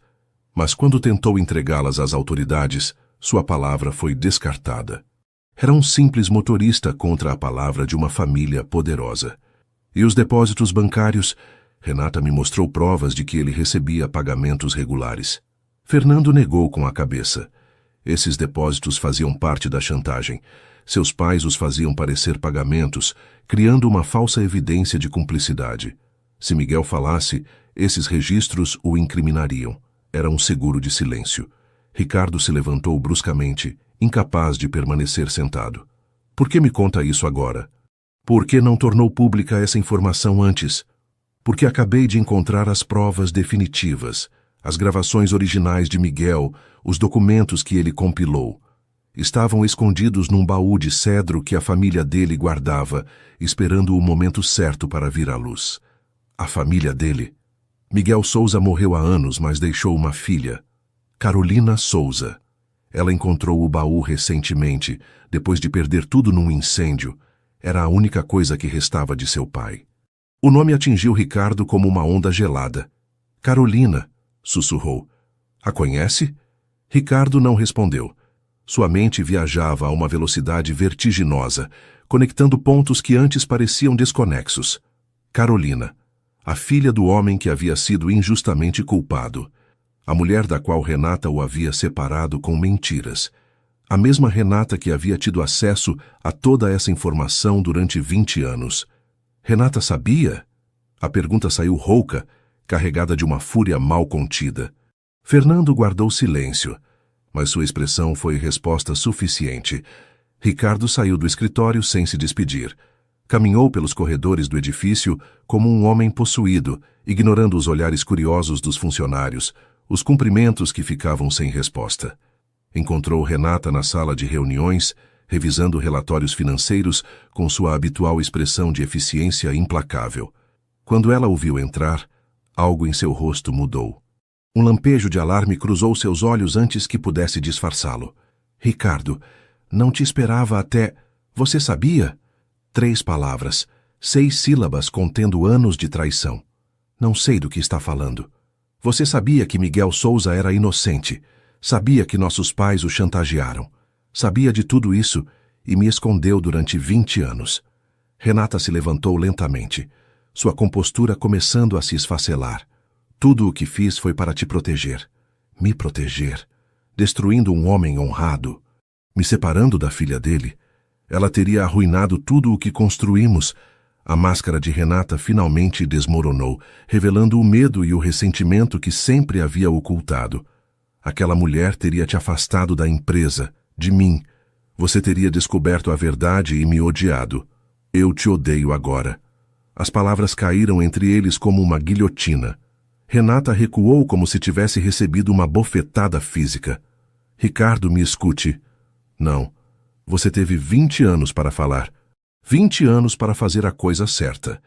[SPEAKER 1] mas quando tentou entregá-las às autoridades, sua palavra foi descartada. Era um simples motorista contra a palavra de uma família poderosa. E os depósitos bancários? Renata me mostrou provas de que ele recebia pagamentos regulares. Fernando negou com a cabeça. Esses depósitos faziam parte da chantagem. Seus pais os faziam parecer pagamentos, criando uma falsa evidência de cumplicidade. Se Miguel falasse, esses registros o incriminariam. Era um seguro de silêncio. Ricardo se levantou bruscamente, incapaz de permanecer sentado. "Por que me conta isso agora? Por que não tornou pública essa informação antes?" "Porque acabei de encontrar as provas definitivas, as gravações originais de Miguel, os documentos que ele compilou. Estavam escondidos num baú de cedro que a família dele guardava, esperando o momento certo para vir à luz." A família dele? Miguel Souza morreu há anos, mas deixou uma filha, Carolina Souza. Ela encontrou o baú recentemente, depois de perder tudo num incêndio. Era a única coisa que restava de seu pai. O nome atingiu Ricardo como uma onda gelada. "Carolina", sussurrou. "A conhece?" Ricardo não respondeu. Sua mente viajava a uma velocidade vertiginosa, conectando pontos que antes pareciam desconexos. Carolina, a filha do homem que havia sido injustamente culpado. A mulher da qual Renata o havia separado com mentiras. A mesma Renata que havia tido acesso a toda essa informação durante 20 anos. Renata sabia? A pergunta saiu rouca, carregada de uma fúria mal contida. Fernando guardou silêncio, mas sua expressão foi resposta suficiente. Ricardo saiu do escritório sem se despedir. Caminhou pelos corredores do edifício como um homem possuído, ignorando os olhares curiosos dos funcionários, os cumprimentos que ficavam sem resposta. Encontrou Renata na sala de reuniões, revisando relatórios financeiros com sua habitual expressão de eficiência implacável. Quando ela o viu entrar, algo em seu rosto mudou. Um lampejo de alarme cruzou seus olhos antes que pudesse disfarçá-lo. Ricardo, não te esperava até... Você sabia? 3 palavras, 6 sílabas contendo anos de traição. Não sei do que está falando. Você sabia que Miguel Souza era inocente. Sabia que nossos pais o chantagearam. Sabia de tudo isso e me escondeu durante 20 anos. Renata se levantou lentamente, sua compostura começando a se esfacelar. Tudo o que fiz foi para te proteger. Me proteger. Destruindo um homem honrado. Me separando da filha dele. Ela teria arruinado tudo o que construímos. A máscara de Renata finalmente desmoronou, revelando o medo e o ressentimento que sempre havia ocultado. Aquela mulher teria te afastado da empresa, de mim. Você teria descoberto a verdade e me odiado. Eu te odeio agora. As palavras caíram entre eles como uma guilhotina. Renata recuou como se tivesse recebido uma bofetada física. Ricardo, me escute. Não. Você teve 20 anos para falar. 20 anos para fazer a coisa certa.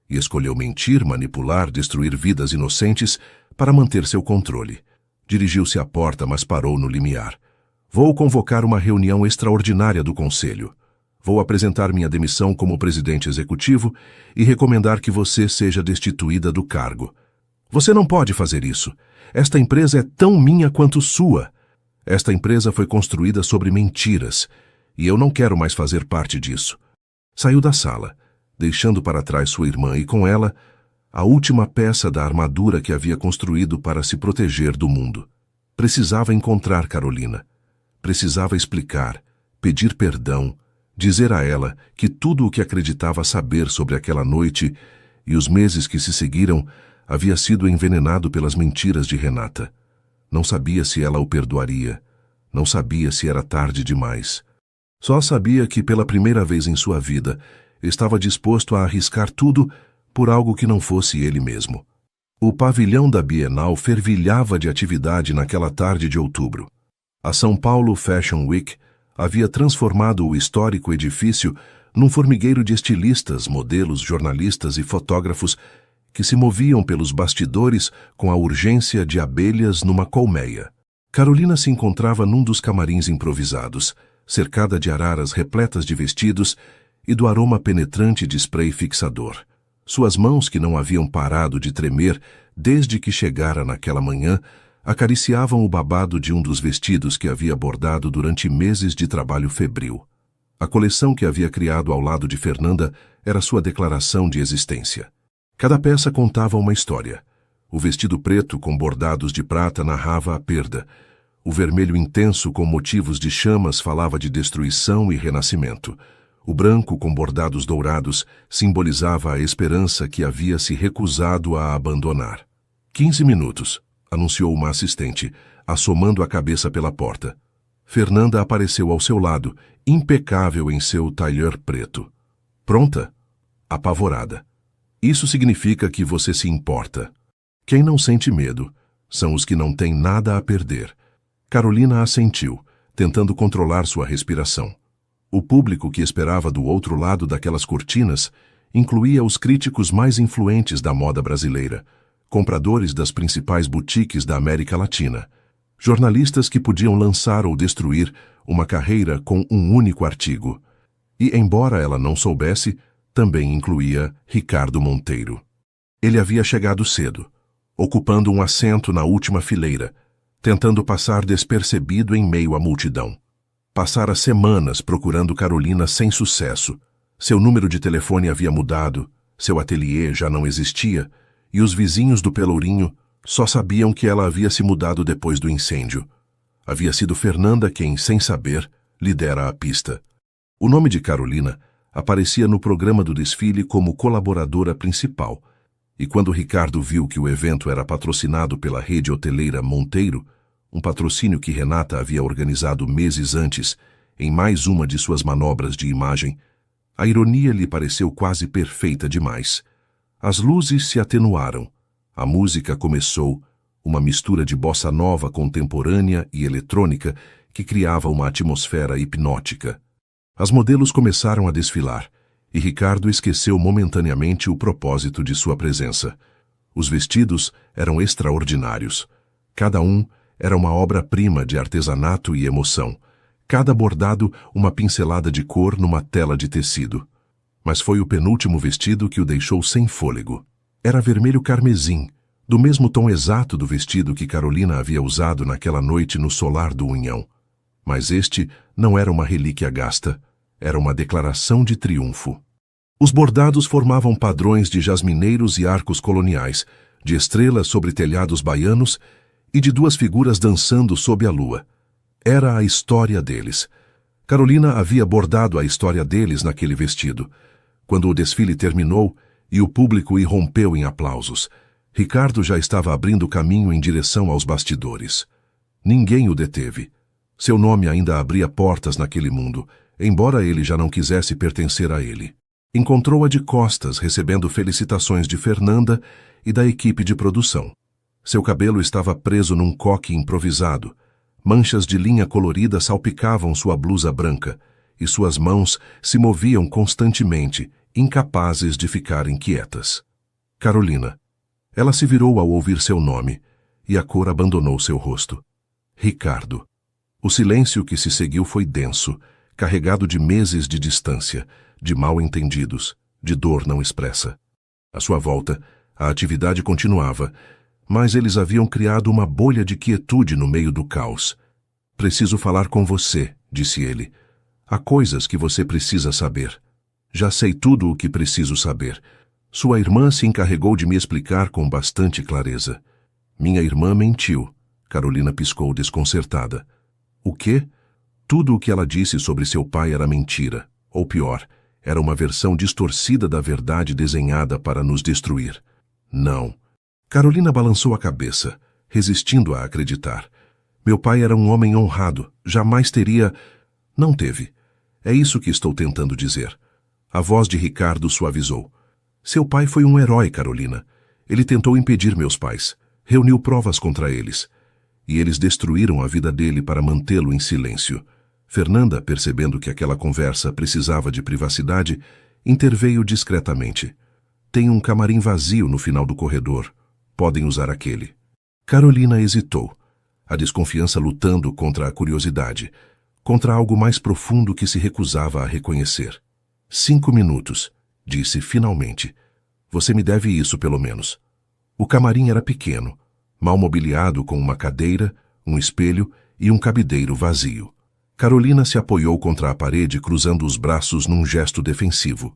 [SPEAKER 1] E escolheu mentir, manipular, destruir vidas inocentes para manter seu controle. Dirigiu-se à porta, mas parou no limiar. Vou convocar uma reunião extraordinária do Conselho. Vou apresentar minha demissão como presidente executivo e recomendar que você seja destituída do cargo. Você não pode fazer isso. Esta empresa é tão minha quanto sua. Esta empresa foi construída sobre mentiras, e eu não quero mais fazer parte disso. Saiu da sala, deixando para trás sua irmã e com ela a última peça da armadura que havia construído para se proteger do mundo. Precisava encontrar Carolina. Precisava explicar, pedir perdão, dizer a ela que tudo o que acreditava saber sobre aquela noite e os meses que se seguiram havia sido envenenado pelas mentiras de Renata. Não sabia se ela o perdoaria. Não sabia se era tarde demais. Só sabia que, pela primeira vez em sua vida, estava disposto a arriscar tudo por algo que não fosse ele mesmo. O pavilhão da Bienal fervilhava de atividade naquela tarde de outubro. A São Paulo Fashion Week havia transformado o histórico edifício num formigueiro de estilistas, modelos, jornalistas e fotógrafos que se moviam pelos bastidores com a urgência de abelhas numa colmeia. Carolina se encontrava num dos camarins improvisados, cercada de araras repletas de vestidos e do aroma penetrante de spray fixador. Suas mãos, que não haviam parado de tremer desde que chegara naquela manhã, acariciavam o babado de um dos vestidos que havia bordado durante meses de trabalho febril. A coleção que havia criado ao lado de Fernanda era sua declaração de existência. Cada peça contava uma história. O vestido preto com bordados de prata narrava a perda. O vermelho intenso com motivos de chamas falava de destruição e renascimento. O branco com bordados dourados simbolizava a esperança que havia se recusado a abandonar. 15 minutos, anunciou uma assistente, assomando a cabeça pela porta. Fernanda apareceu ao seu lado, impecável em seu tailleur preto. Pronta? Apavorada. Isso significa que você se importa. Quem não sente medo são os que não têm nada a perder. Carolina assentiu, tentando controlar sua respiração. O público que esperava do outro lado daquelas cortinas incluía os críticos mais influentes da moda brasileira, compradores das principais boutiques da América Latina, jornalistas que podiam lançar ou destruir uma carreira com um único artigo. E, embora ela não soubesse, também incluía Ricardo Monteiro. Ele havia chegado cedo, ocupando um assento na última fileira, tentando passar despercebido em meio à multidão. Passara semanas procurando Carolina sem sucesso. Seu número de telefone havia mudado, seu ateliê já não existia, e os vizinhos do Pelourinho só sabiam que ela havia se mudado depois do incêndio. Havia sido Fernanda quem, sem saber, lhe dera a pista. O nome de Carolina aparecia no programa do desfile como colaboradora principal, e quando Ricardo viu que o evento era patrocinado pela rede hoteleira Monteiro, um patrocínio que Renata havia organizado meses antes, em mais uma de suas manobras de imagem, a ironia lhe pareceu quase perfeita demais. As luzes se atenuaram, a música começou, uma mistura de bossa nova contemporânea e eletrônica que criava uma atmosfera hipnótica. As modelos começaram a desfilar, e Ricardo esqueceu momentaneamente o propósito de sua presença. Os vestidos eram extraordinários. Cada um era uma obra-prima de artesanato e emoção. Cada bordado uma pincelada de cor numa tela de tecido. Mas foi o penúltimo vestido que o deixou sem fôlego. Era vermelho carmesim, do mesmo tom exato do vestido que Carolina havia usado naquela noite no solar do Unhão. Mas este não era uma relíquia gasta, era uma declaração de triunfo. Os bordados formavam padrões de jasmineiros e arcos coloniais, de estrelas sobre telhados baianos e de duas figuras dançando sob a lua. Era a história deles. Carolina havia bordado a história deles naquele vestido. Quando o desfile terminou e o público irrompeu em aplausos, Ricardo já estava abrindo caminho em direção aos bastidores. Ninguém o deteve. Seu nome ainda abria portas naquele mundo, embora ele já não quisesse pertencer a ele. Encontrou-a de costas, recebendo felicitações de Fernanda e da equipe de produção. Seu cabelo estava preso num coque improvisado. Manchas de linha colorida salpicavam sua blusa branca, e suas mãos se moviam constantemente, incapazes de ficar inquietas. Carolina. Ela se virou ao ouvir seu nome, e a cor abandonou seu rosto. Ricardo. O silêncio que se seguiu foi denso, carregado de meses de distância, de mal-entendidos, de dor não expressa. À sua volta, a atividade continuava, mas eles haviam criado uma bolha de quietude no meio do caos. Preciso falar com você, disse ele. Há coisas que você precisa saber. Já sei tudo o que preciso saber. Sua irmã se encarregou de me explicar com bastante clareza. Minha irmã mentiu. Carolina piscou desconcertada. O quê? Tudo o que ela disse sobre seu pai era mentira. Ou pior, era uma versão distorcida da verdade desenhada para nos destruir. Não. Carolina balançou a cabeça, resistindo a acreditar. Meu pai era um homem honrado, jamais teria... Não teve. É isso que estou tentando dizer. A voz de Ricardo suavizou. Seu pai foi um herói, Carolina. Ele tentou impedir meus pais, reuniu provas contra eles. E eles destruíram a vida dele para mantê-lo em silêncio. Fernanda, percebendo que aquela conversa precisava de privacidade, interveio discretamente. Tem um camarim vazio no final do corredor. Podem usar aquele. Carolina hesitou, a desconfiança lutando contra a curiosidade, contra algo mais profundo que se recusava a reconhecer. 5 minutos, disse finalmente. Você me deve isso, pelo menos. O camarim era pequeno, mal mobiliado com uma cadeira, um espelho e um cabideiro vazio. Carolina se apoiou contra a parede, cruzando os braços num gesto defensivo.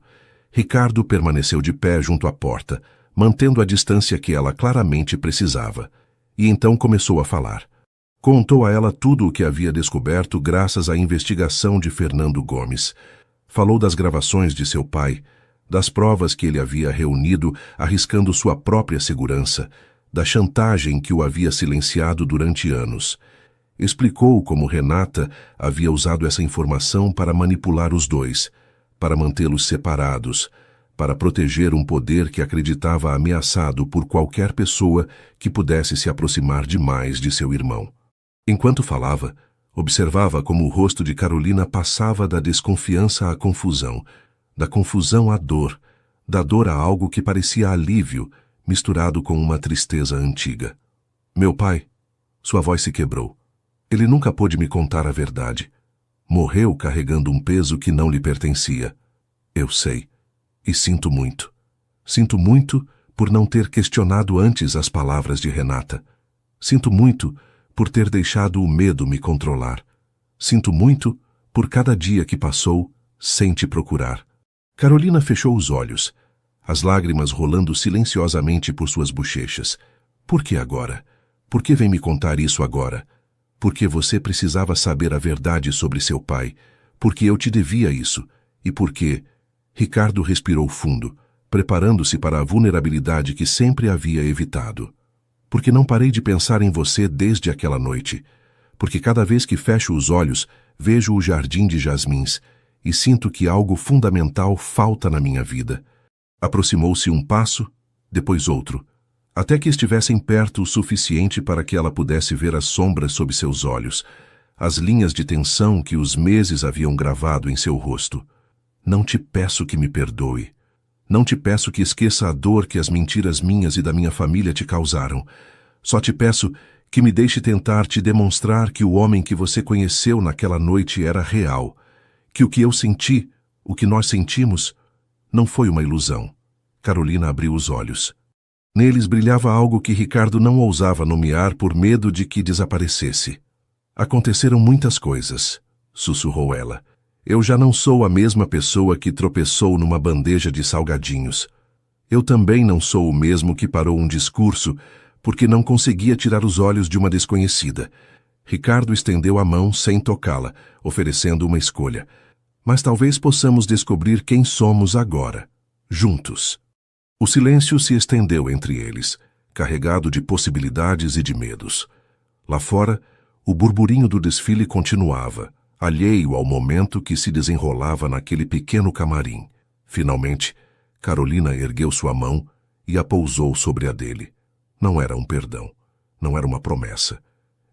[SPEAKER 1] Ricardo permaneceu de pé junto à porta, mantendo a distância que ela claramente precisava. E então começou a falar. Contou a ela tudo o que havia descoberto graças à investigação de Fernando Gomes. Falou das gravações de seu pai, das provas que ele havia reunido arriscando sua própria segurança, da chantagem que o havia silenciado durante anos. Explicou como Renata havia usado essa informação para manipular os dois, para mantê-los separados, para proteger um poder que acreditava ameaçado por qualquer pessoa que pudesse se aproximar demais de seu irmão. Enquanto falava, observava como o rosto de Carolina passava da desconfiança à confusão, da confusão à dor, da dor a algo que parecia alívio, misturado com uma tristeza antiga. Meu pai, sua voz se quebrou. Ele nunca pôde me contar a verdade. Morreu carregando um peso que não lhe pertencia. Eu sei. E sinto muito. Sinto muito por não ter questionado antes as palavras de Renata. Sinto muito por ter deixado o medo me controlar. Sinto muito por cada dia que passou sem te procurar. Carolina fechou os olhos, as lágrimas rolando silenciosamente por suas bochechas. Por que agora? Por que vem me contar isso agora? Porque você precisava saber a verdade sobre seu pai, porque eu te devia isso, e porque... Ricardo respirou fundo, preparando-se para a vulnerabilidade que sempre havia evitado. Porque não parei de pensar em você desde aquela noite. Porque cada vez que fecho os olhos, vejo o jardim de jasmins e sinto que algo fundamental falta na minha vida. Aproximou-se um passo, depois outro, até que estivessem perto o suficiente para que ela pudesse ver as sombras sob seus olhos, as linhas de tensão que os meses haviam gravado em seu rosto. Não te peço que me perdoe. Não te peço que esqueça a dor que as mentiras minhas e da minha família te causaram. Só te peço que me deixe tentar te demonstrar que o homem que você conheceu naquela noite era real, que o que eu senti, o que nós sentimos, não foi uma ilusão. Carolina abriu os olhos. Neles brilhava algo que Ricardo não ousava nomear por medo de que desaparecesse. Aconteceram muitas coisas, sussurrou ela. Eu já não sou a mesma pessoa que tropeçou numa bandeja de salgadinhos. Eu também não sou o mesmo que parou um discurso porque não conseguia tirar os olhos de uma desconhecida. Ricardo estendeu a mão sem tocá-la, oferecendo uma escolha. Mas talvez possamos descobrir quem somos agora, juntos. O silêncio se estendeu entre eles, carregado de possibilidades e de medos. Lá fora, o burburinho do desfile continuava, alheio ao momento que se desenrolava naquele pequeno camarim. Finalmente, Carolina ergueu sua mão e a pousou sobre a dele. Não era um perdão, não era uma promessa.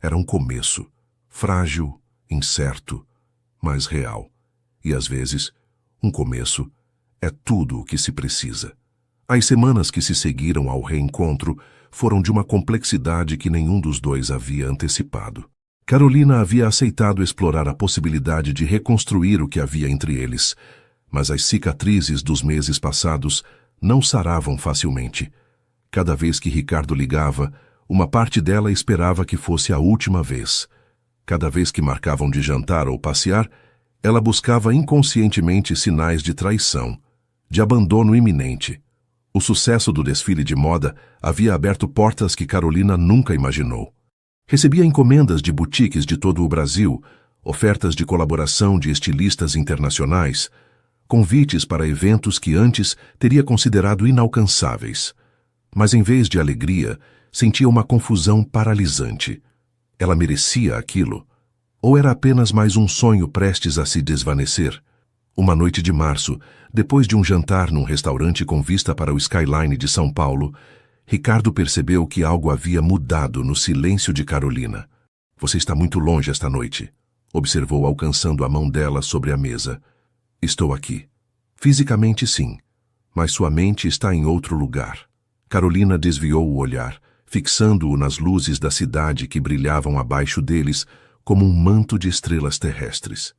[SPEAKER 1] Era um começo, frágil, incerto, mas real. E às vezes, um começo é tudo o que se precisa. As semanas que se seguiram ao reencontro foram de uma complexidade que nenhum dos dois havia antecipado. Carolina havia aceitado explorar a possibilidade de reconstruir o que havia entre eles, mas as cicatrizes dos meses passados não saravam facilmente. Cada vez que Ricardo ligava, uma parte dela esperava que fosse a última vez. Cada vez que marcavam de jantar ou passear, ela buscava inconscientemente sinais de traição, de abandono iminente. O sucesso do desfile de moda havia aberto portas que Carolina nunca imaginou. Recebia encomendas de boutiques de todo o Brasil, ofertas de colaboração de estilistas internacionais, convites para eventos que antes teria considerado inalcançáveis. Mas em vez de alegria, sentia uma confusão paralisante. Ela merecia aquilo? Ou era apenas mais um sonho prestes a se desvanecer? Uma noite de março, depois de um jantar num restaurante com vista para o skyline de São Paulo, Ricardo percebeu que algo havia mudado no silêncio de Carolina. Você está muito longe esta noite, observou alcançando a mão dela sobre a mesa. Estou aqui. Fisicamente sim, mas sua mente está em outro lugar. Carolina desviou o olhar, fixando-o nas luzes da cidade que brilhavam abaixo deles como um manto de estrelas terrestres.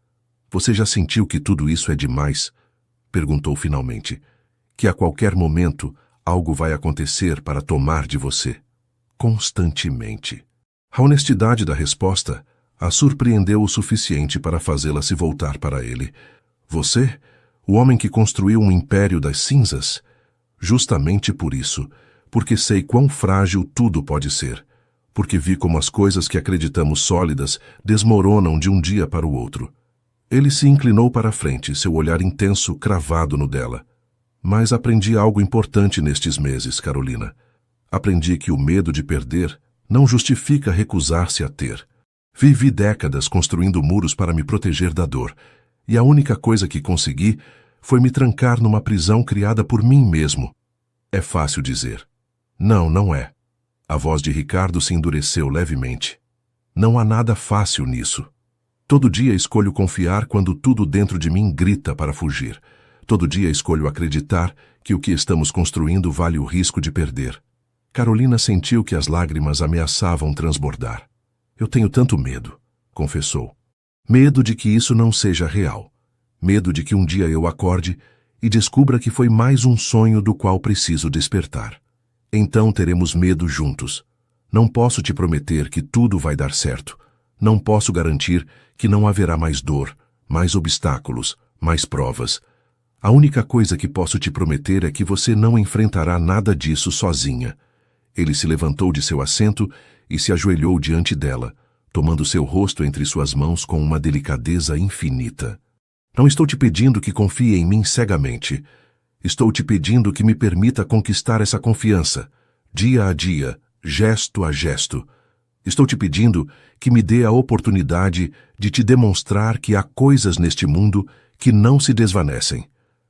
[SPEAKER 1] Você já sentiu que tudo isso é demais? Perguntou finalmente. Que a qualquer momento algo vai acontecer para tomar de você. Constantemente. A honestidade da resposta a surpreendeu o suficiente para fazê-la se voltar para ele. Você? O homem que construiu um império das cinzas? Justamente por isso, porque sei quão frágil tudo pode ser, porque vi como as coisas que acreditamos sólidas desmoronam de um dia para o outro. Ele se inclinou para a frente, seu olhar intenso cravado no dela. Mas aprendi algo importante nestes meses, Carolina. Aprendi que o medo de perder não justifica recusar-se a ter. Vivi décadas construindo muros para me proteger da dor, e a única coisa que consegui foi me trancar numa prisão criada por mim mesmo. É fácil dizer. Não, não é. A voz de Ricardo se endureceu levemente. Não há nada fácil nisso. Todo dia escolho confiar quando tudo dentro de mim grita para fugir. Todo dia escolho acreditar que o que estamos construindo vale o risco de perder. Carolina sentiu que as lágrimas ameaçavam transbordar. Eu tenho tanto medo, confessou. Medo de que isso não seja real. Medo de que um dia eu acorde e descubra que foi mais um sonho do qual preciso despertar. Então teremos medo juntos. Não posso te prometer que tudo vai dar certo. Não posso garantir que não haverá mais dor, mais obstáculos, mais provas. A única coisa que posso te prometer é que você não enfrentará nada disso sozinha. Ele se levantou de seu assento e se ajoelhou diante dela, tomando seu rosto entre suas mãos com uma delicadeza infinita. Não estou te pedindo que confie em mim cegamente. Estou te pedindo que me permita conquistar essa confiança, dia a dia, gesto a gesto. Estou te pedindo que me dê a oportunidade de te demonstrar que há coisas neste mundo que não se desvanecem.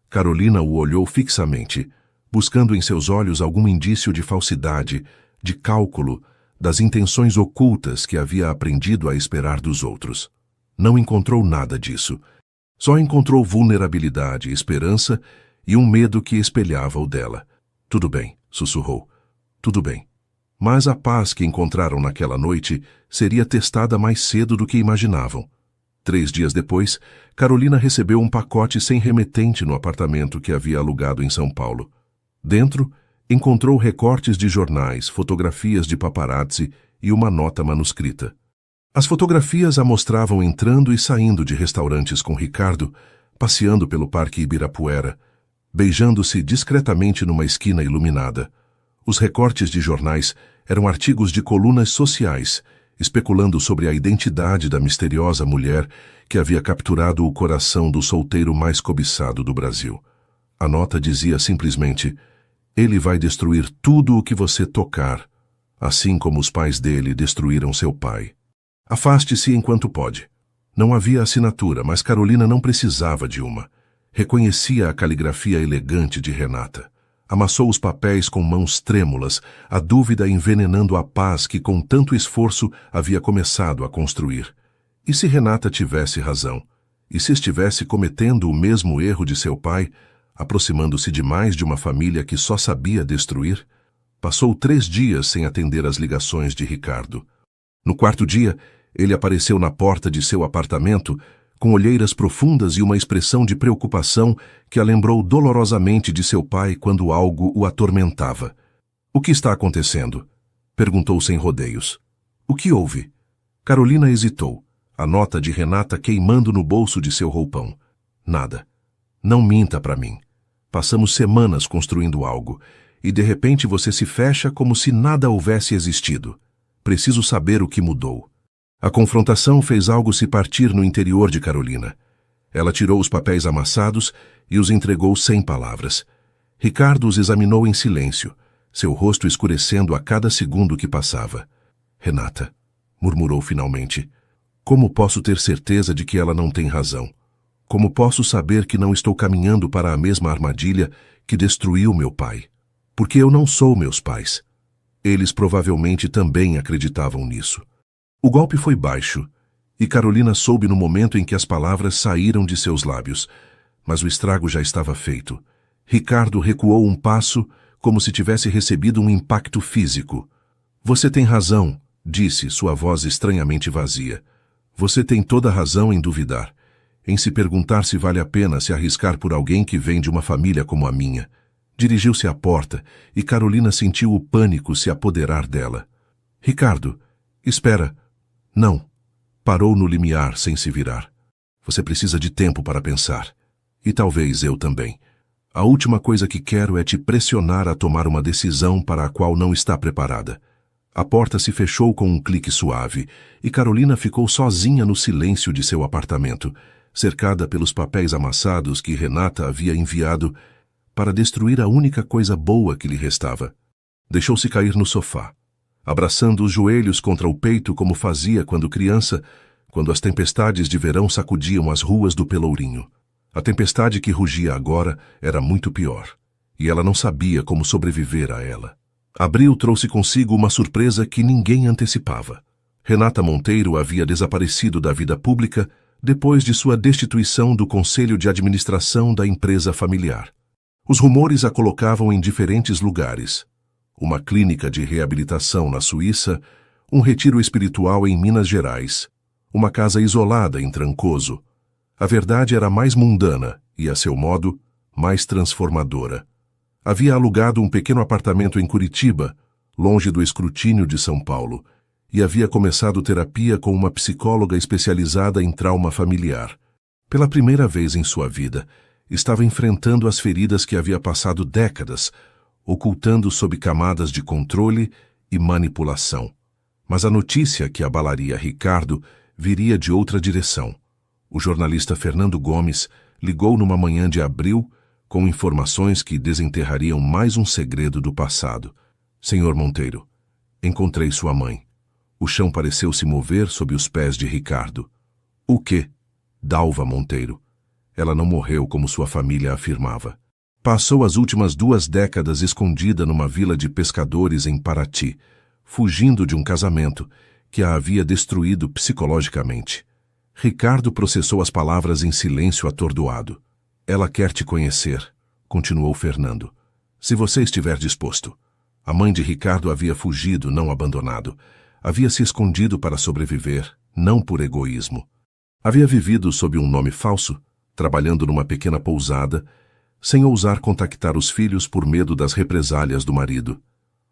[SPEAKER 1] Carolina o olhou fixamente, buscando em seus olhos algum indício de falsidade, de cálculo, das intenções ocultas que havia aprendido a esperar dos outros. Não encontrou nada disso. Só encontrou vulnerabilidade, esperança e um medo que espelhava o dela. Tudo bem, sussurrou. Tudo bem. Mas a paz que encontraram naquela noite seria testada mais cedo do que imaginavam. 3 dias depois, Carolina recebeu um pacote sem remetente no apartamento que havia alugado em São Paulo. Dentro, encontrou recortes de jornais, fotografias de paparazzi e uma nota manuscrita. As fotografias a mostravam entrando e saindo de restaurantes com Ricardo, passeando pelo Parque Ibirapuera, beijando-se discretamente numa esquina iluminada. Os recortes de jornais eram artigos de colunas sociais, especulando sobre a identidade da misteriosa mulher que havia capturado o coração do solteiro mais cobiçado do Brasil. A nota dizia simplesmente: ele vai destruir tudo o que você tocar, assim como os pais dele destruíram seu pai. Afaste-se enquanto pode. Não havia assinatura, mas Carolina não precisava de uma. Reconhecia a caligrafia elegante de Renata. Amassou os papéis com mãos trêmulas, a dúvida envenenando a paz que com tanto esforço havia começado a construir. E se Renata tivesse razão? E se estivesse cometendo o mesmo erro de seu pai, aproximando-se demais de uma família que só sabia destruir? Passou 3 dias sem atender às ligações de Ricardo. No 4º dia, ele apareceu na porta de seu apartamento, com olheiras profundas e uma expressão de preocupação que a lembrou dolorosamente de seu pai quando algo o atormentava. — O que está acontecendo? Perguntou sem rodeios. — O que houve? Carolina hesitou, a nota de Renata queimando no bolso de seu roupão. — Nada. Não minta para mim. Passamos semanas construindo algo, e de repente você se fecha como se nada houvesse existido. Preciso saber o que mudou. A confrontação fez algo se partir no interior de Carolina. Ela tirou os papéis amassados e os entregou sem palavras. Ricardo os examinou em silêncio, seu rosto escurecendo a cada segundo que passava. — Renata, murmurou finalmente, como posso ter certeza de que ela não tem razão? Como posso saber que não estou caminhando para a mesma armadilha que destruiu meu pai? Porque eu não sou meus pais. Eles provavelmente também acreditavam nisso. O golpe foi baixo, e Carolina soube no momento em que as palavras saíram de seus lábios, mas o estrago já estava feito. Ricardo recuou um passo, como se tivesse recebido um impacto físico. — Você tem razão, disse, sua voz estranhamente vazia. Você tem toda a razão em duvidar, em se perguntar se vale a pena se arriscar por alguém que vem de uma família como a minha. Dirigiu-se à porta, e Carolina sentiu o pânico se apoderar dela. — Ricardo, espera. Não. Parou no limiar sem se virar. Você precisa de tempo para pensar. E talvez eu também. A última coisa que quero é te pressionar a tomar uma decisão para a qual não está preparada. A porta se fechou com um clique suave, e Carolina ficou sozinha no silêncio de seu apartamento, cercada pelos papéis amassados que Renata havia enviado para destruir a única coisa boa que lhe restava. Deixou-se cair no sofá, abraçando os joelhos contra o peito como fazia quando criança, quando as tempestades de verão sacudiam as ruas do Pelourinho. A tempestade que rugia agora era muito pior, e ela não sabia como sobreviver a ela. Abril trouxe consigo uma surpresa que ninguém antecipava. Renata Monteiro havia desaparecido da vida pública depois de sua destituição do conselho de administração da empresa familiar. Os rumores a colocavam em diferentes lugares. Uma clínica de reabilitação na Suíça, um retiro espiritual em Minas Gerais, uma casa isolada em Trancoso. A verdade era mais mundana e, a seu modo, mais transformadora. Havia alugado um pequeno apartamento em Curitiba, longe do escrutínio de São Paulo, e havia começado terapia com uma psicóloga especializada em trauma familiar. Pela primeira vez em sua vida, estava enfrentando as feridas que havia passado décadas, ocultando sob camadas de controle e manipulação. Mas a notícia que abalaria Ricardo viria de outra direção. O jornalista Fernando Gomes ligou numa manhã de abril com informações que desenterrariam mais um segredo do passado. Senhor Monteiro, encontrei sua mãe. O chão pareceu se mover sob os pés de Ricardo. O quê? Dalva Monteiro. Ela não morreu como sua família afirmava. Passou as últimas 2 décadas escondida numa vila de pescadores em Paraty, fugindo de um casamento que a havia destruído psicologicamente. Ricardo processou as palavras em silêncio atordoado. Ela quer te conhecer, continuou Fernando. Se você estiver disposto. A mãe de Ricardo havia fugido, não abandonado. Havia se escondido para sobreviver, não por egoísmo. Havia vivido sob um nome falso, trabalhando numa pequena pousada, sem ousar contactar os filhos por medo das represálias do marido.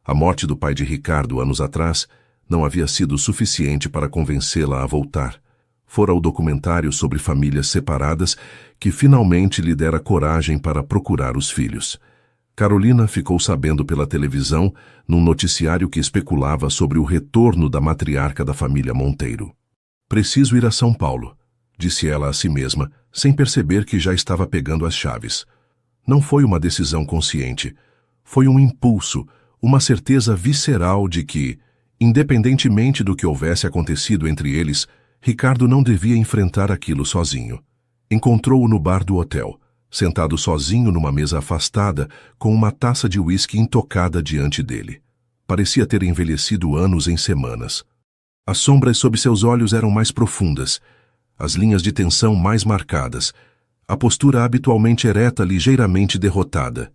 [SPEAKER 1] A morte do pai de Ricardo anos atrás não havia sido suficiente para convencê-la a voltar. Fora o documentário sobre famílias separadas que finalmente lhe dera coragem para procurar os filhos. Carolina ficou sabendo pela televisão, num noticiário que especulava sobre o retorno da matriarca da família Monteiro. Preciso ir a São Paulo, disse ela a si mesma, sem perceber que já estava pegando as chaves. Não foi uma decisão consciente. Foi um impulso, uma certeza visceral de que, independentemente do que houvesse acontecido entre eles, Ricardo não devia enfrentar aquilo sozinho. Encontrou-o no bar do hotel, sentado sozinho numa mesa afastada, com uma taça de uísque intocada diante dele. Parecia ter envelhecido anos em semanas. As sombras sob seus olhos eram mais profundas, as linhas de tensão mais marcadas, a postura habitualmente ereta ligeiramente derrotada.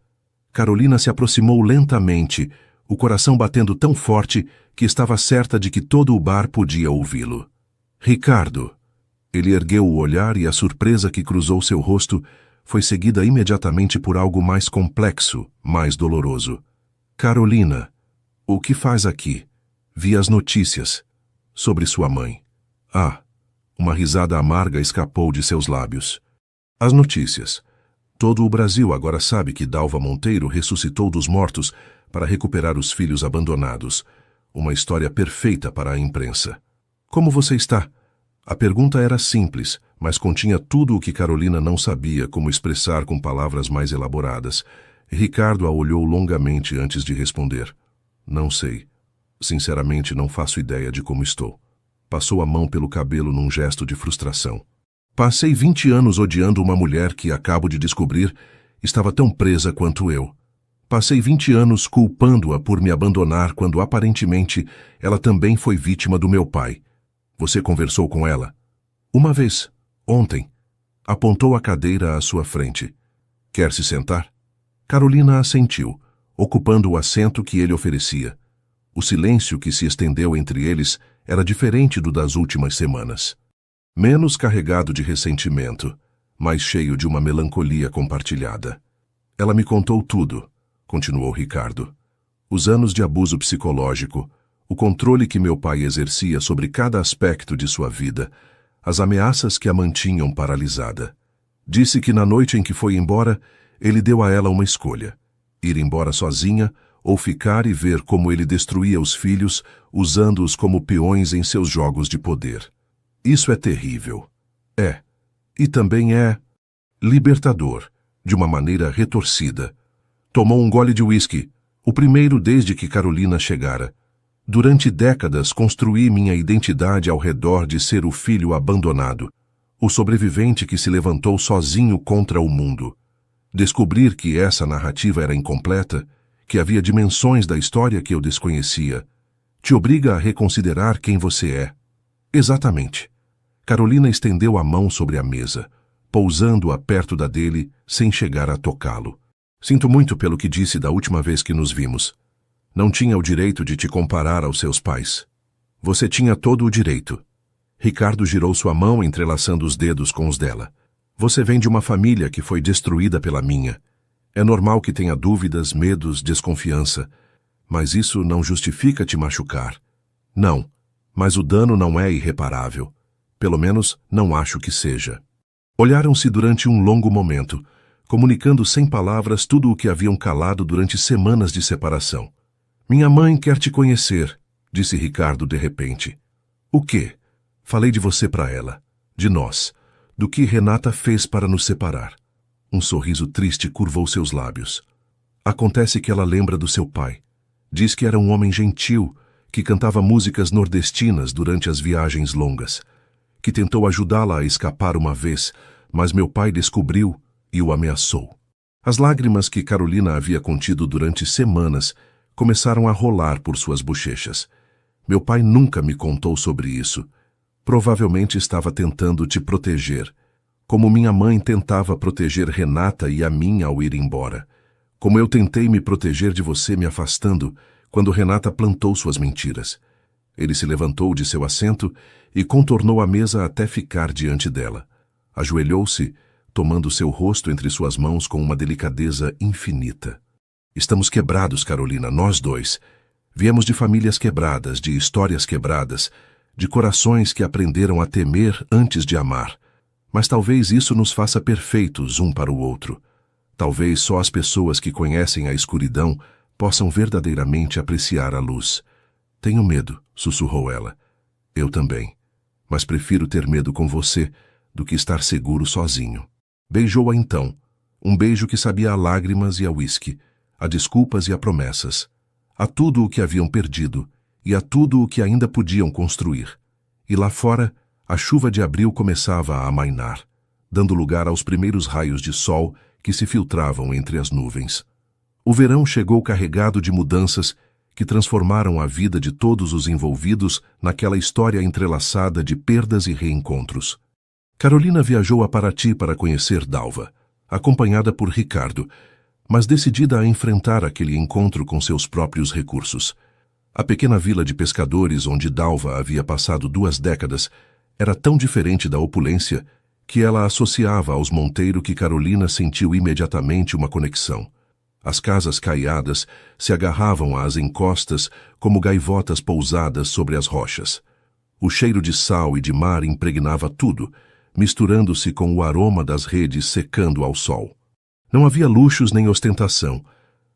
[SPEAKER 1] Carolina se aproximou lentamente, o coração batendo tão forte que estava certa de que todo o bar podia ouvi-lo. Ricardo. Ele ergueu o olhar e a surpresa que cruzou seu rosto foi seguida imediatamente por algo mais complexo, mais doloroso. Carolina, o que faz aqui? Vi as notícias. Sobre sua mãe. Ah, uma risada amarga escapou de seus lábios. As notícias. Todo o Brasil agora sabe que Dalva Monteiro ressuscitou dos mortos para recuperar os filhos abandonados. Uma história perfeita para a imprensa. Como você está? A pergunta era simples, mas continha tudo o que Carolina não sabia como expressar com palavras mais elaboradas. Ricardo a olhou longamente antes de responder. Não sei. Sinceramente, não faço ideia de como estou. Passou a mão pelo cabelo num gesto de frustração. Passei 20 anos odiando uma mulher que, acabo de descobrir, estava tão presa quanto eu. Passei 20 anos culpando-a por me abandonar quando, aparentemente, ela também foi vítima do meu pai. Você conversou com ela? Uma vez, ontem. Apontou a cadeira à sua frente. Quer se sentar? Carolina assentiu, ocupando o assento que ele oferecia. O silêncio que se estendeu entre eles era diferente do das últimas semanas. Menos carregado de ressentimento, mais cheio de uma melancolia compartilhada. Ela me contou tudo, continuou Ricardo. Os anos de abuso psicológico, o controle que meu pai exercia sobre cada aspecto de sua vida, as ameaças que a mantinham paralisada. Disse que na noite em que foi embora, ele deu a ela uma escolha: ir embora sozinha ou ficar e ver como ele destruía os filhos, usando-os como peões em seus jogos de poder. Isso é terrível. É. E também é libertador, de uma maneira retorcida. Tomou um gole de uísque, o primeiro desde que Carolina chegara. Durante décadas construí minha identidade ao redor de ser o filho abandonado, o sobrevivente que se levantou sozinho contra o mundo. Descobrir que essa narrativa era incompleta, que havia dimensões da história que eu desconhecia, te obriga a reconsiderar quem você é. Exatamente. Carolina estendeu a mão sobre a mesa, pousando-a perto da dele sem chegar a tocá-lo. Sinto muito pelo que disse da última vez que nos vimos. Não tinha o direito de te comparar aos seus pais. Você tinha todo o direito. Ricardo girou sua mão entrelaçando os dedos com os dela. Você vem de uma família que foi destruída pela minha. É normal que tenha dúvidas, medos, desconfiança. Mas isso não justifica te machucar. Não, mas o dano não é irreparável. Pelo menos, não acho que seja. Olharam-se durante um longo momento, comunicando sem palavras tudo o que haviam calado durante semanas de separação. Minha mãe quer te conhecer, disse Ricardo de repente. O quê? Falei de você para ela, de nós, do que Renata fez para nos separar. Um sorriso triste curvou seus lábios. Acontece que ela lembra do seu pai. Diz que era um homem gentil, que cantava músicas nordestinas durante as viagens longas, que tentou ajudá-la a escapar uma vez, mas meu pai descobriu e o ameaçou. As lágrimas que Carolina havia contido durante semanas começaram a rolar por suas bochechas. Meu pai nunca me contou sobre isso. Provavelmente estava tentando te proteger, como minha mãe tentava proteger Renata e a mim ao ir embora. Como eu tentei me proteger de você me afastando quando Renata plantou suas mentiras. Ele se levantou de seu assento e contornou a mesa até ficar diante dela. Ajoelhou-se, tomando seu rosto entre suas mãos com uma delicadeza infinita. Estamos quebrados, Carolina, nós dois. Viemos de famílias quebradas, de histórias quebradas, de corações que aprenderam a temer antes de amar. Mas talvez isso nos faça perfeitos um para o outro. Talvez só as pessoas que conhecem a escuridão possam verdadeiramente apreciar a luz. Tenho medo, sussurrou ela. Eu também. Mas prefiro ter medo com você do que estar seguro sozinho. Beijou-a então. Um beijo que sabia a lágrimas e a uísque, a desculpas e a promessas, a tudo o que haviam perdido e a tudo o que ainda podiam construir. E lá fora, a chuva de abril começava a amainar, dando lugar aos primeiros raios de sol que se filtravam entre as nuvens. O verão chegou carregado de mudanças que transformaram a vida de todos os envolvidos naquela história entrelaçada de perdas e reencontros. Carolina viajou a Paraty para conhecer Dalva, acompanhada por Ricardo, mas decidida a enfrentar aquele encontro com seus próprios recursos. A pequena vila de pescadores onde Dalva havia passado 2 décadas era tão diferente da opulência que ela associava aos Monteiro que Carolina sentiu imediatamente uma conexão. As casas caiadas se agarravam às encostas como gaivotas pousadas sobre as rochas. O cheiro de sal e de mar impregnava tudo, misturando-se com o aroma das redes secando ao sol. Não havia luxos nem ostentação,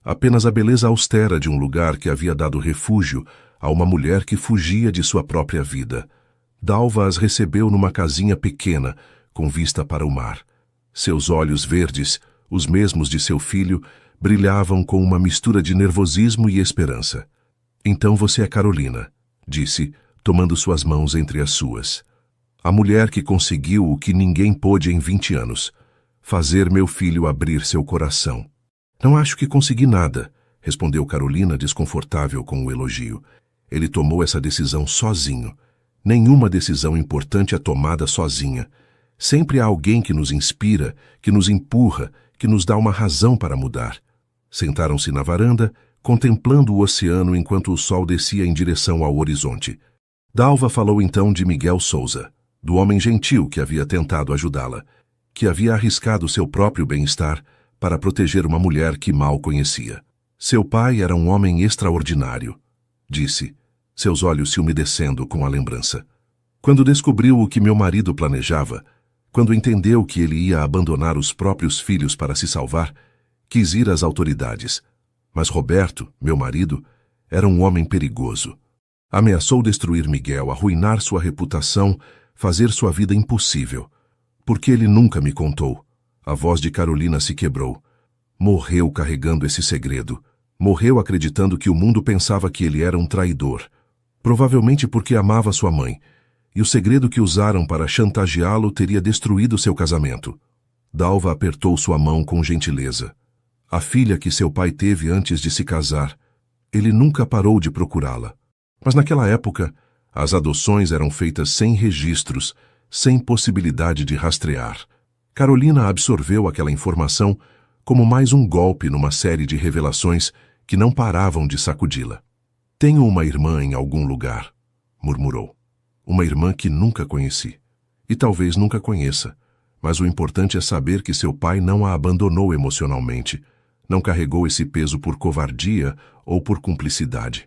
[SPEAKER 1] apenas a beleza austera de um lugar que havia dado refúgio a uma mulher que fugia de sua própria vida. Dalva as recebeu numa casinha pequena, com vista para o mar. Seus olhos verdes, os mesmos de seu filho, brilhavam com uma mistura de nervosismo e esperança. Então você é Carolina, disse, tomando suas mãos entre as suas. A mulher que conseguiu o que ninguém pôde em 20 anos, fazer meu filho abrir seu coração. Não acho que consegui nada, respondeu Carolina, desconfortável com o elogio. Ele tomou essa decisão sozinho. Nenhuma decisão importante é tomada sozinha. Sempre há alguém que nos inspira, que nos empurra, que nos dá uma razão para mudar. Sentaram-se na varanda, contemplando o oceano enquanto o sol descia em direção ao horizonte. Dalva falou então de Miguel Souza, do homem gentil que havia tentado ajudá-la, que havia arriscado seu próprio bem-estar para proteger uma mulher que mal conhecia. Seu pai era um homem extraordinário, disse, seus olhos se umedecendo com a lembrança. Quando descobriu o que meu marido planejava, quando entendeu que ele ia abandonar os próprios filhos para se salvar, quis ir às autoridades. Mas Roberto, meu marido, era um homem perigoso. Ameaçou destruir Miguel, arruinar sua reputação, fazer sua vida impossível. Porque ele nunca me contou. A voz de Carolina se quebrou. Morreu carregando esse segredo. Morreu acreditando que o mundo pensava que ele era um traidor. Provavelmente porque amava sua mãe. E o segredo que usaram para chantageá-lo teria destruído seu casamento. Dalva apertou sua mão com gentileza. A filha que seu pai teve antes de se casar. Ele nunca parou de procurá-la. Mas naquela época, as adoções eram feitas sem registros, sem possibilidade de rastrear. Carolina absorveu aquela informação como mais um golpe numa série de revelações que não paravam de sacudi-la. Tenho uma irmã em algum lugar, murmurou. Uma irmã que nunca conheci. E talvez nunca conheça. Mas o importante é saber que seu pai não a abandonou emocionalmente. Não carregou esse peso por covardia ou por cumplicidade.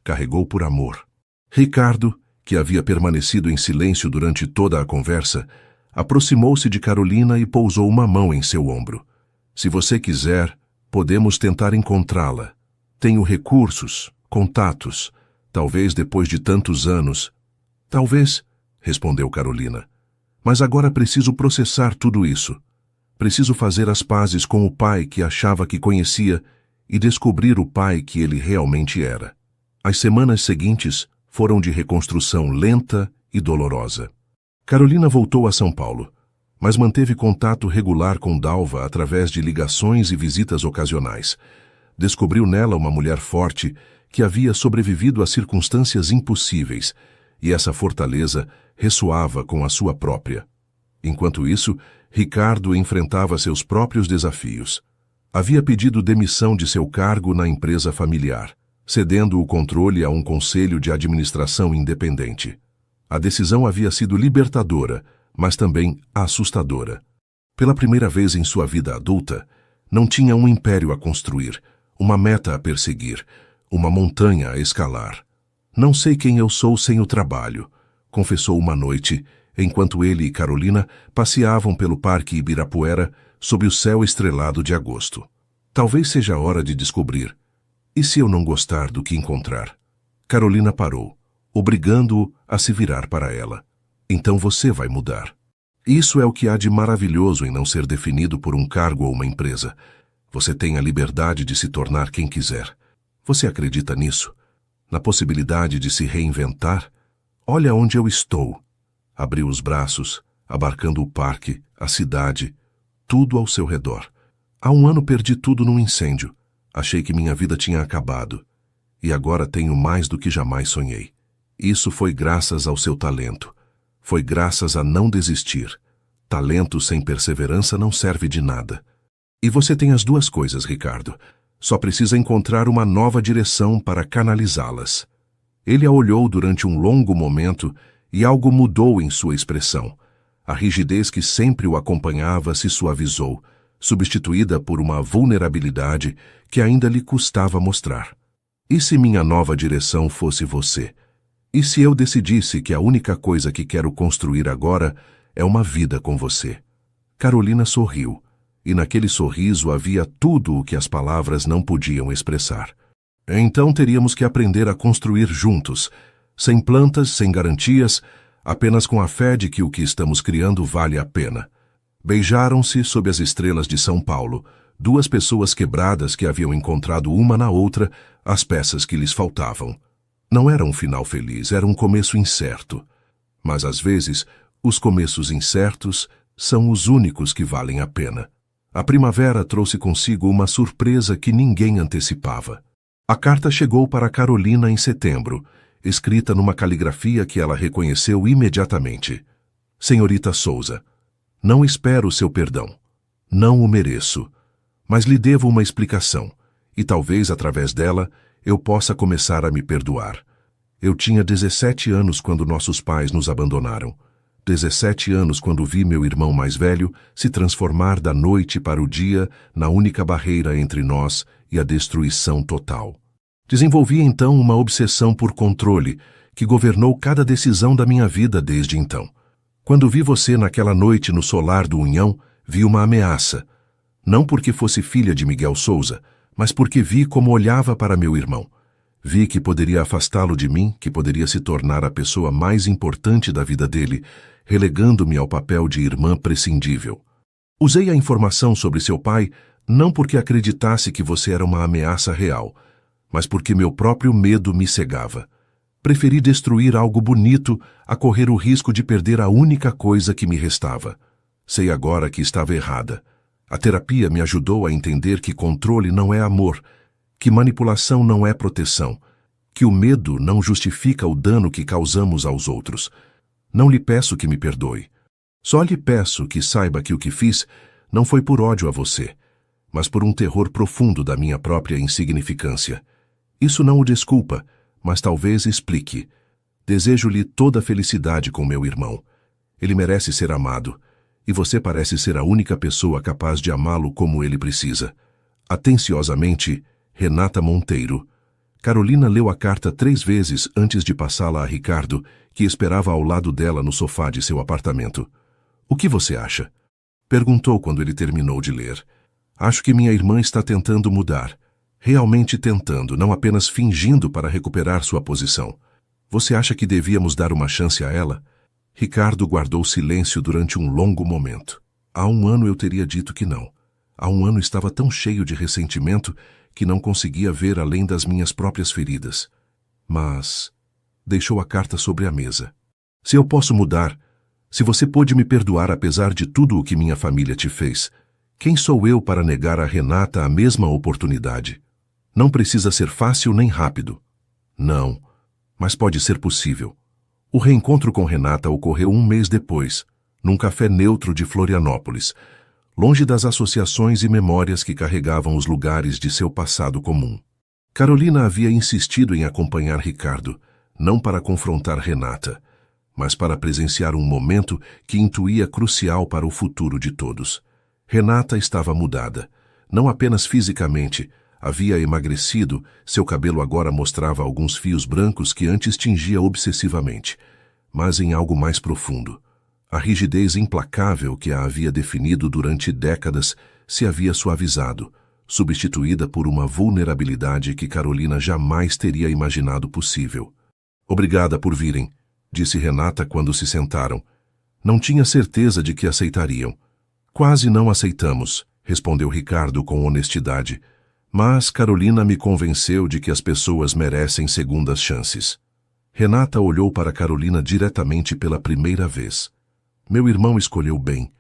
[SPEAKER 1] Carregou por amor. Ricardo, que havia permanecido em silêncio durante toda a conversa, aproximou-se de Carolina e pousou uma mão em seu ombro. Se você quiser, podemos tentar encontrá-la. Tenho recursos, contatos. Talvez depois de tantos anos. Talvez, respondeu Carolina. Mas agora preciso processar tudo isso. Preciso fazer as pazes com o pai que achava que conhecia e descobrir o pai que ele realmente era. As semanas seguintes foram de reconstrução lenta e dolorosa. Carolina voltou a São Paulo, mas manteve contato regular com Dalva através de ligações e visitas ocasionais. Descobriu nela uma mulher forte que havia sobrevivido a circunstâncias impossíveis, e essa fortaleza ressoava com a sua própria. Enquanto isso, Ricardo enfrentava seus próprios desafios. Havia pedido demissão de seu cargo na empresa familiar, cedendo o controle a um conselho de administração independente. A decisão havia sido libertadora, mas também assustadora. Pela primeira vez em sua vida adulta, não tinha um império a construir, uma meta a perseguir, uma montanha a escalar. Não sei quem eu sou sem o trabalho, confessou uma noite, enquanto ele e Carolina passeavam pelo Parque Ibirapuera sob o céu estrelado de agosto. Talvez seja a hora de descobrir. E se eu não gostar do que encontrar? Carolina parou, obrigando-o a se virar para ela. Então você vai mudar. Isso é o que há de maravilhoso em não ser definido por um cargo ou uma empresa. Você tem a liberdade de se tornar quem quiser. Você acredita nisso? Na possibilidade de se reinventar? Olha onde eu estou. Abriu os braços, abarcando o parque, a cidade, tudo ao seu redor. Há um ano perdi tudo num incêndio. Achei que minha vida tinha acabado. E agora tenho mais do que jamais sonhei. Isso foi graças ao seu talento. Foi graças a não desistir. Talento sem perseverança não serve de nada. E você tem as duas coisas, Ricardo. Só precisa encontrar uma nova direção para canalizá-las. Ele a olhou durante um longo momento e algo mudou em sua expressão. A rigidez que sempre o acompanhava se suavizou, substituída por uma vulnerabilidade que ainda lhe custava mostrar. E se minha nova direção fosse você? E se eu decidisse que a única coisa que quero construir agora é uma vida com você? Carolina sorriu, e naquele sorriso havia tudo o que as palavras não podiam expressar. Então teríamos que aprender a construir juntos, sem plantas, sem garantias, apenas com a fé de que o que estamos criando vale a pena. Beijaram-se sob as estrelas de São Paulo, duas pessoas quebradas que haviam encontrado uma na outra as peças que lhes faltavam. Não era um final feliz, era um começo incerto. Mas às vezes, os começos incertos são os únicos que valem a pena. A primavera trouxe consigo uma surpresa que ninguém antecipava. A carta chegou para Carolina em setembro, escrita numa caligrafia que ela reconheceu imediatamente. Senhorita Souza, não espero o seu perdão. Não o mereço. Mas lhe devo uma explicação, e talvez através dela eu possa começar a me perdoar. Eu tinha 17 anos quando nossos pais nos abandonaram. 17 anos quando vi meu irmão mais velho se transformar da noite para o dia na única barreira entre nós e a destruição total. Desenvolvi então uma obsessão por controle que governou cada decisão da minha vida desde então. Quando vi você naquela noite no solar do Unhão, vi uma ameaça. Não porque fosse filha de Miguel Souza, mas porque vi como olhava para meu irmão. Vi que poderia afastá-lo de mim, que poderia se tornar a pessoa mais importante da vida dele, relegando-me ao papel de irmã prescindível. Usei a informação sobre seu pai não porque acreditasse que você era uma ameaça real, mas porque meu próprio medo me cegava. Preferi destruir algo bonito a correr o risco de perder a única coisa que me restava. Sei agora que estava errada. A terapia me ajudou a entender que controle não é amor, que manipulação não é proteção, que o medo não justifica o dano que causamos aos outros. Não lhe peço que me perdoe. Só lhe peço que saiba que o que fiz não foi por ódio a você, mas por um terror profundo da minha própria insignificância. Isso não o desculpa, mas talvez explique. Desejo-lhe toda a felicidade com meu irmão. Ele merece ser amado, e você parece ser a única pessoa capaz de amá-lo como ele precisa. Atenciosamente, Renata Monteiro. Carolina leu a carta 3 vezes antes de passá-la a Ricardo, que esperava ao lado dela no sofá de seu apartamento. O que você acha? Perguntou quando ele terminou de ler. Acho que minha irmã está tentando mudar. Realmente tentando, não apenas fingindo para recuperar sua posição. Você acha que devíamos dar uma chance a ela? Ricardo guardou silêncio durante um longo momento. Há 1 ano eu teria dito que não. Há 1 ano estava tão cheio de ressentimento que não conseguia ver além das minhas próprias feridas. Mas deixou a carta sobre a mesa. Se eu posso mudar, se você pôde me perdoar apesar de tudo o que minha família te fez, quem sou eu para negar a Renata a mesma oportunidade? Não precisa ser fácil nem rápido. Não, mas pode ser possível. O reencontro com Renata ocorreu 1 mês depois, num café neutro de Florianópolis, longe das associações e memórias que carregavam os lugares de seu passado comum. Carolina havia insistido em acompanhar Ricardo, não para confrontar Renata, mas para presenciar um momento que intuía crucial para o futuro de todos. Renata estava mudada, não apenas fisicamente, havia emagrecido, seu cabelo agora mostrava alguns fios brancos que antes tingia obsessivamente, mas em algo mais profundo. A rigidez implacável que a havia definido durante décadas se havia suavizado, substituída por uma vulnerabilidade que Carolina jamais teria imaginado possível. Obrigada por virem, disse Renata quando se sentaram. Não tinha certeza de que aceitariam. Quase não aceitamos, respondeu Ricardo com honestidade, mas Carolina me convenceu de que as pessoas merecem segundas chances. Renata olhou para Carolina diretamente pela primeira vez. Meu irmão escolheu bem.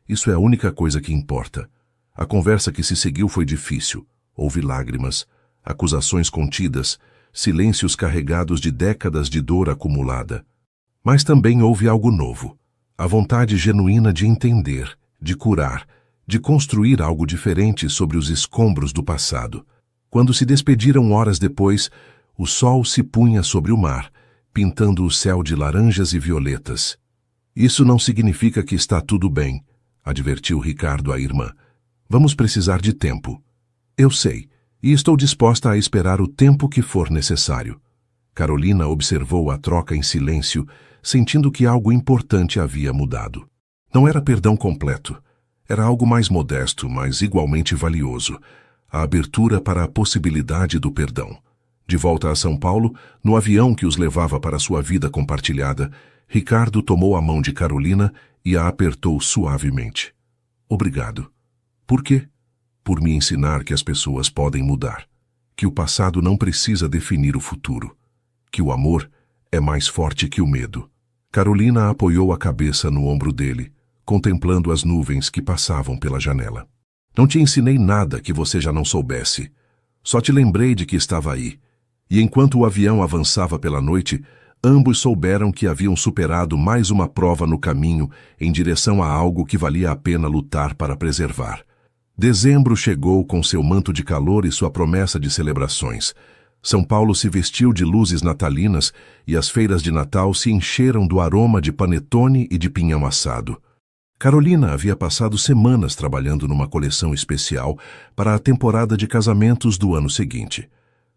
[SPEAKER 1] Isso é a única coisa que importa. A conversa que se seguiu foi difícil. Houve lágrimas, acusações contidas, silêncios carregados de décadas de dor acumulada. Mas também houve algo novo. A vontade genuína de entender, de curar, de construir algo diferente sobre os escombros do passado. Quando se despediram horas depois, o sol se punha sobre o mar, pintando o céu de laranjas e violetas. Isso não significa que está tudo bem, advertiu Ricardo à irmã. Vamos precisar de tempo. Eu sei, e estou disposta a esperar o tempo que for necessário. Carolina observou a troca em silêncio, sentindo que algo importante havia mudado. Não era perdão completo. Era algo mais modesto, mas igualmente valioso. A abertura para a possibilidade do perdão. De volta a São Paulo, no avião que os levava para sua vida compartilhada, Ricardo tomou a mão de Carolina e a apertou suavemente. Obrigado. Por quê? Por me ensinar que as pessoas podem mudar. Que o passado não precisa definir o futuro. Que o amor é mais forte que o medo. Carolina apoiou a cabeça no ombro dele, contemplando as nuvens que passavam pela janela. Não te ensinei nada que você já não soubesse. Só te lembrei de que estava aí. E enquanto o avião avançava pela noite, ambos souberam que haviam superado mais uma prova no caminho em direção a algo que valia a pena lutar para preservar. Dezembro chegou com seu manto de calor e sua promessa de celebrações. São Paulo se vestiu de luzes natalinas e as feiras de Natal se encheram do aroma de panetone e de pinhão assado. Carolina havia passado semanas trabalhando numa coleção especial para a temporada de casamentos do ano seguinte.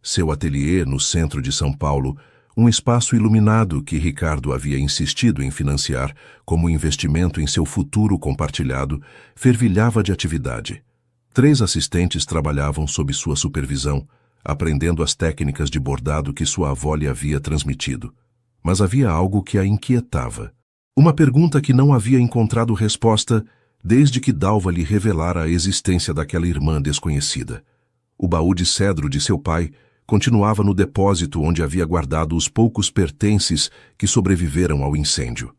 [SPEAKER 1] Seu ateliê no centro de São Paulo, um espaço iluminado que Ricardo havia insistido em financiar como investimento em seu futuro compartilhado, fervilhava de atividade. 3 assistentes trabalhavam sob sua supervisão, aprendendo as técnicas de bordado que sua avó lhe havia transmitido. Mas havia algo que a inquietava. Uma pergunta que não havia encontrado resposta desde que Dalva lhe revelara a existência daquela irmã desconhecida. O baú de cedro de seu pai continuava no depósito onde havia guardado os poucos pertences que sobreviveram ao incêndio.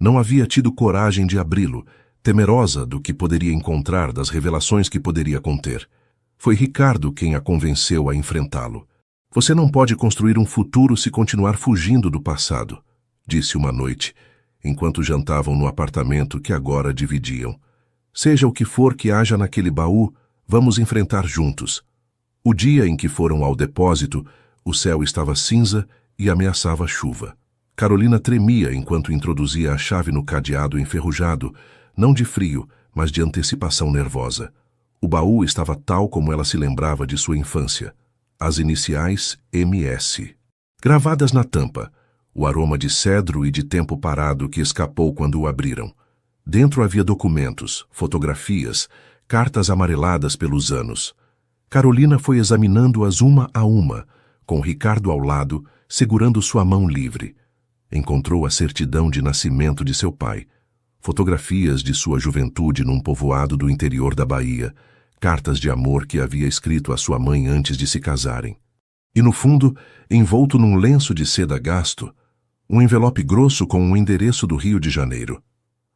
[SPEAKER 1] Não havia tido coragem de abri-lo, temerosa do que poderia encontrar, das revelações que poderia conter. Foi Ricardo quem a convenceu a enfrentá-lo. Você não pode construir um futuro se continuar fugindo do passado, disse uma noite, enquanto jantavam no apartamento que agora dividiam. Seja o que for que haja naquele baú, vamos enfrentar juntos. O dia em que foram ao depósito, o céu estava cinza e ameaçava chuva. Carolina tremia enquanto introduzia a chave no cadeado enferrujado, não de frio, mas de antecipação nervosa. O baú estava tal como ela se lembrava de sua infância. As iniciais MS. Gravadas na tampa, o aroma de cedro e de tempo parado que escapou quando o abriram. Dentro havia documentos, fotografias, cartas amareladas pelos anos. Carolina foi examinando-as uma a uma, com Ricardo ao lado, segurando sua mão livre. Encontrou a certidão de nascimento de seu pai, fotografias de sua juventude num povoado do interior da Bahia, cartas de amor que havia escrito à sua mãe antes de se casarem. E no fundo, envolto num lenço de seda gasto, um envelope grosso com um endereço do Rio de Janeiro.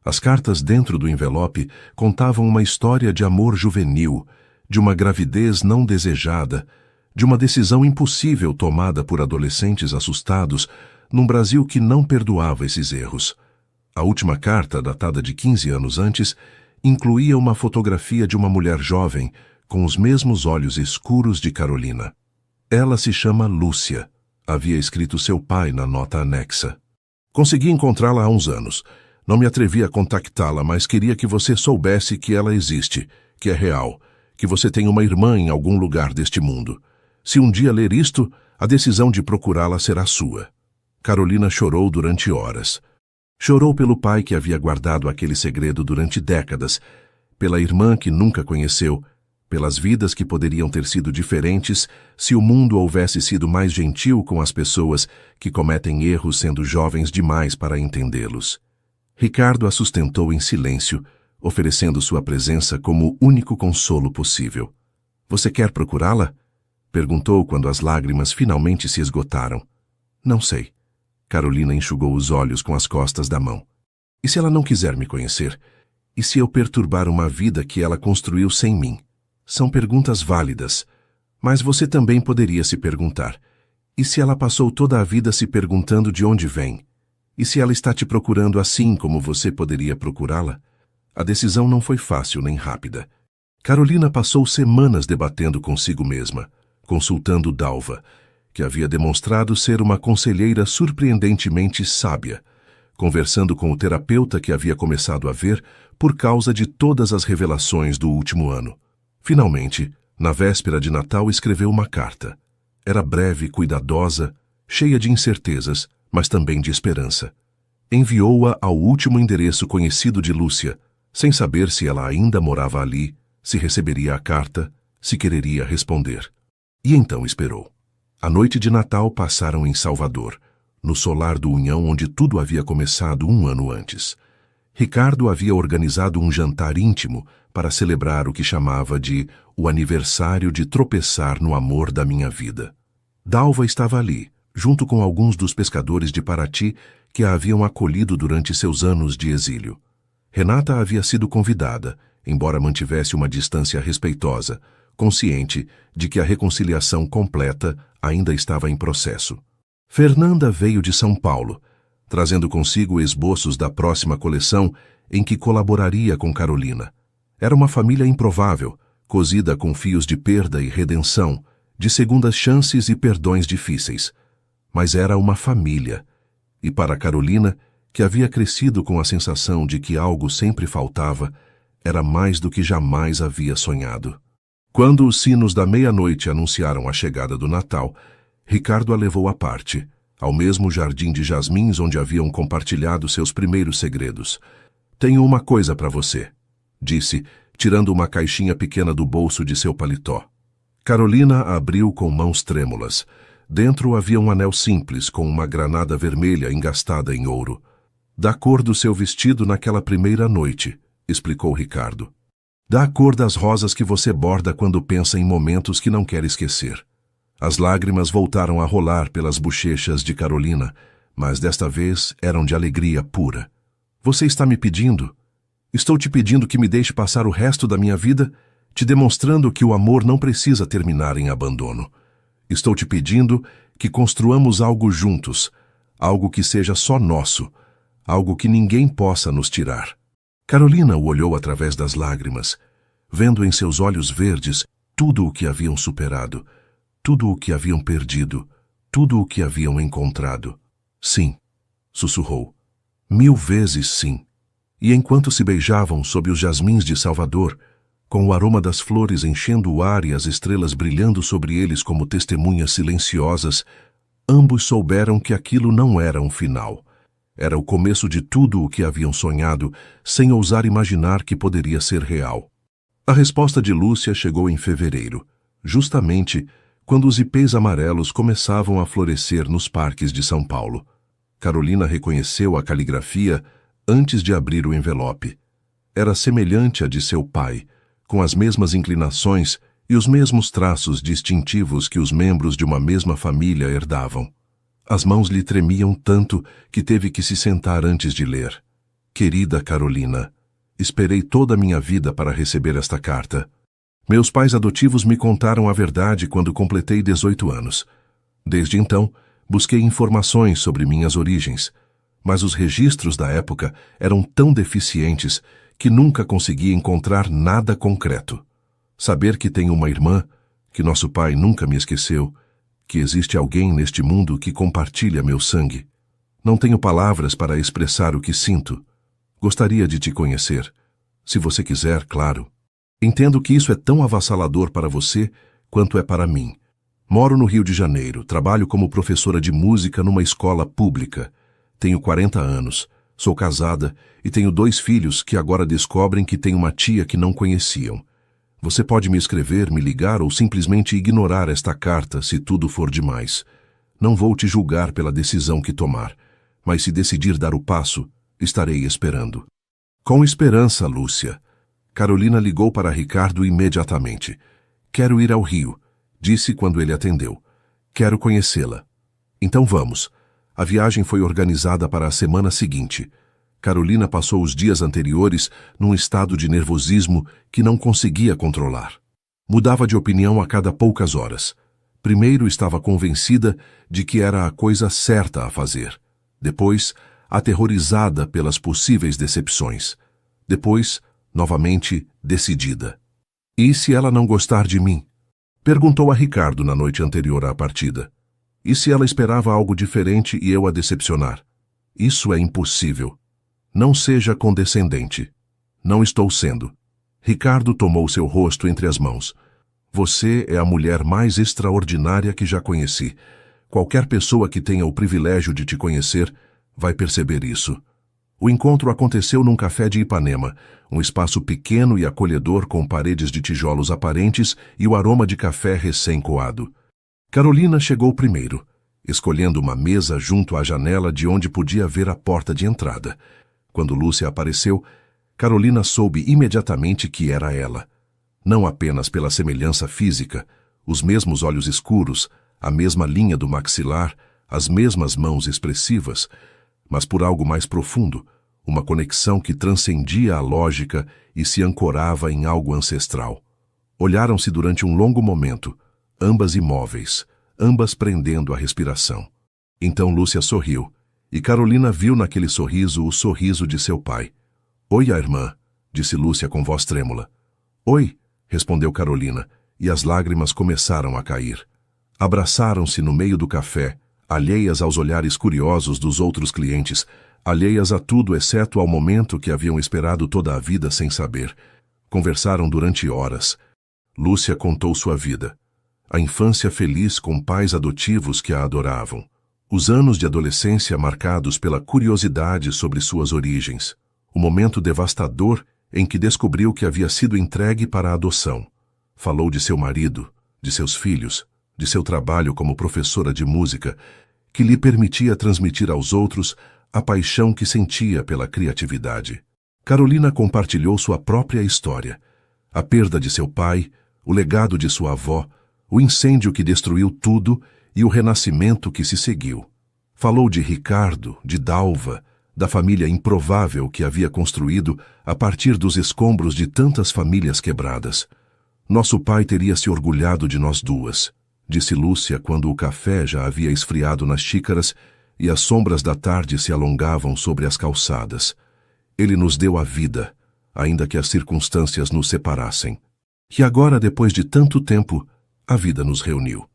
[SPEAKER 1] As cartas dentro do envelope contavam uma história de amor juvenil, de uma gravidez não desejada, de uma decisão impossível tomada por adolescentes assustados num Brasil que não perdoava esses erros. A última carta, datada de 15 anos antes, incluía uma fotografia de uma mulher jovem com os mesmos olhos escuros de Carolina. Ela se chama Lúcia, havia escrito seu pai na nota anexa. Consegui encontrá-la há uns anos. Não me atrevi a contactá-la, mas queria que você soubesse que ela existe, que é real, que você tem uma irmã em algum lugar deste mundo. Se um dia ler isto, a decisão de procurá-la será sua. Carolina chorou durante horas. Chorou pelo pai que havia guardado aquele segredo durante décadas, pela irmã que nunca conheceu, pelas vidas que poderiam ter sido diferentes se o mundo houvesse sido mais gentil com as pessoas que cometem erros sendo jovens demais para entendê-los. Ricardo a sustentou em silêncio, oferecendo sua presença como o único consolo possível. Você quer procurá-la? Perguntou quando as lágrimas finalmente se esgotaram. Não sei. Carolina enxugou os olhos com as costas da mão. E se ela não quiser me conhecer? E se eu perturbar uma vida que ela construiu sem mim? São perguntas válidas, mas você também poderia se perguntar. E se ela passou toda a vida se perguntando de onde vem? E se ela está te procurando assim como você poderia procurá-la? A decisão não foi fácil nem rápida. Carolina passou semanas debatendo consigo mesma, consultando Dalva, que havia demonstrado ser uma conselheira surpreendentemente sábia, conversando com o terapeuta que havia começado a ver por causa de todas as revelações do último ano. Finalmente, na véspera de Natal, escreveu uma carta. Era breve, cuidadosa, cheia de incertezas, mas também de esperança. Enviou-a ao último endereço conhecido de Lúcia, sem saber se ela ainda morava ali, se receberia a carta, se quereria responder. E então esperou. A noite de Natal passaram em Salvador, no solar do União onde tudo havia começado um ano antes. Ricardo havia organizado um jantar íntimo para celebrar o que chamava de o aniversário de tropeçar no amor da minha vida. Dalva estava ali, junto com alguns dos pescadores de Paraty que a haviam acolhido durante seus anos de exílio. Renata havia sido convidada, embora mantivesse uma distância respeitosa, consciente de que a reconciliação completa ainda estava em processo. Fernanda veio de São Paulo, trazendo consigo esboços da próxima coleção em que colaboraria com Carolina. Era uma família improvável, cosida com fios de perda e redenção, de segundas chances e perdões difíceis. Mas era uma família. E para Carolina, que havia crescido com a sensação de que algo sempre faltava, era mais do que jamais havia sonhado. Quando os sinos da meia-noite anunciaram a chegada do Natal, Ricardo a levou à parte, ao mesmo jardim de jasmins onde haviam compartilhado seus primeiros segredos. Tenho uma coisa para você, disse, tirando uma caixinha pequena do bolso de seu paletó. Carolina a abriu com mãos trêmulas. Dentro havia um anel simples com uma granada vermelha engastada em ouro. Da cor do seu vestido naquela primeira noite, explicou Ricardo. Da cor das rosas que você borda quando pensa em momentos que não quer esquecer. As lágrimas voltaram a rolar pelas bochechas de Carolina, mas desta vez eram de alegria pura. Você está me pedindo? Estou te pedindo que me deixe passar o resto da minha vida, te demonstrando que o amor não precisa terminar em abandono. Estou te pedindo que construamos algo juntos, algo que seja só nosso, algo que ninguém possa nos tirar. Carolina o olhou através das lágrimas, vendo em seus olhos verdes tudo o que haviam superado, tudo o que haviam perdido, tudo o que haviam encontrado. Sim, sussurrou. 1000 vezes sim. E enquanto se beijavam sob os jasmins de Salvador, com o aroma das flores enchendo o ar e as estrelas brilhando sobre eles como testemunhas silenciosas, ambos souberam que aquilo não era um final. Era o começo de tudo o que haviam sonhado, sem ousar imaginar que poderia ser real. A resposta de Lúcia chegou em fevereiro, justamente quando os ipês amarelos começavam a florescer nos parques de São Paulo. Carolina reconheceu a caligrafia antes de abrir o envelope. Era semelhante à de seu pai, com as mesmas inclinações e os mesmos traços distintivos que os membros de uma mesma família herdavam. As mãos lhe tremiam tanto que teve que se sentar antes de ler. Querida Carolina, esperei toda a minha vida para receber esta carta. Meus pais adotivos me contaram a verdade quando completei 18 anos. Desde então, busquei informações sobre minhas origens, mas os registros da época eram tão deficientes que nunca consegui encontrar nada concreto. Saber que tenho uma irmã, que nosso pai nunca me esqueceu, que existe alguém neste mundo que compartilha meu sangue. Não tenho palavras para expressar o que sinto. Gostaria de te conhecer. Se você quiser, claro. Entendo que isso é tão avassalador para você quanto é para mim. Moro no Rio de Janeiro, trabalho como professora de música numa escola pública. Tenho 40 anos, sou casada e tenho 2 filhos que agora descobrem que têm uma tia que não conheciam. Você pode me escrever, me ligar ou simplesmente ignorar esta carta se tudo for demais. Não vou te julgar pela decisão que tomar, mas se decidir dar o passo, estarei esperando. Com esperança, Lúcia. Carolina ligou para Ricardo imediatamente. Quero ir ao Rio, disse quando ele atendeu. Quero conhecê-la. Então vamos. A viagem foi organizada para a semana seguinte. Carolina passou os dias anteriores num estado de nervosismo que não conseguia controlar. Mudava de opinião a cada poucas horas. Primeiro estava convencida de que era a coisa certa a fazer. Depois, aterrorizada pelas possíveis decepções. Depois, novamente, decidida. E se ela não gostar de mim? Perguntou a Ricardo na noite anterior à partida. E se ela esperava algo diferente e eu a decepcionar? Isso é impossível. Não seja condescendente. Não estou sendo. Ricardo tomou seu rosto entre as mãos. Você é a mulher mais extraordinária que já conheci. Qualquer pessoa que tenha o privilégio de te conhecer vai perceber isso. O encontro aconteceu num café de Ipanema, um espaço pequeno e acolhedor com paredes de tijolos aparentes e o aroma de café recém-coado. Carolina chegou primeiro, escolhendo uma mesa junto à janela de onde podia ver a porta de entrada. Quando Lúcia apareceu, Carolina soube imediatamente que era ela. Não apenas pela semelhança física, os mesmos olhos escuros, a mesma linha do maxilar, as mesmas mãos expressivas, mas por algo mais profundo, uma conexão que transcendia a lógica e se ancorava em algo ancestral. Olharam-se durante um longo momento, ambas imóveis, ambas prendendo a respiração. Então Lúcia sorriu, e Carolina viu naquele sorriso o sorriso de seu pai. Oi, a irmã, disse Lúcia com voz trêmula. Oi, respondeu Carolina, e as lágrimas começaram a cair. Abraçaram-se no meio do café, alheias aos olhares curiosos dos outros clientes, alheias a tudo exceto ao momento que haviam esperado toda a vida sem saber. Conversaram durante horas. Lúcia contou sua vida. A infância feliz com pais adotivos que a adoravam. Os anos de adolescência marcados pela curiosidade sobre suas origens. O momento devastador em que descobriu que havia sido entregue para a adoção. Falou de seu marido, de seus filhos, de seu trabalho como professora de música, que lhe permitia transmitir aos outros a paixão que sentia pela criatividade. Carolina compartilhou sua própria história. A perda de seu pai, o legado de sua avó, o incêndio que destruiu tudo e o renascimento que se seguiu. Falou de Ricardo, de Dalva, da família improvável que havia construído a partir dos escombros de tantas famílias quebradas. Nosso pai teria se orgulhado de nós duas, disse Lúcia quando o café já havia esfriado nas xícaras e as sombras da tarde se alongavam sobre as calçadas. Ele nos deu a vida, ainda que as circunstâncias nos separassem. E agora, depois de tanto tempo, a vida nos reuniu.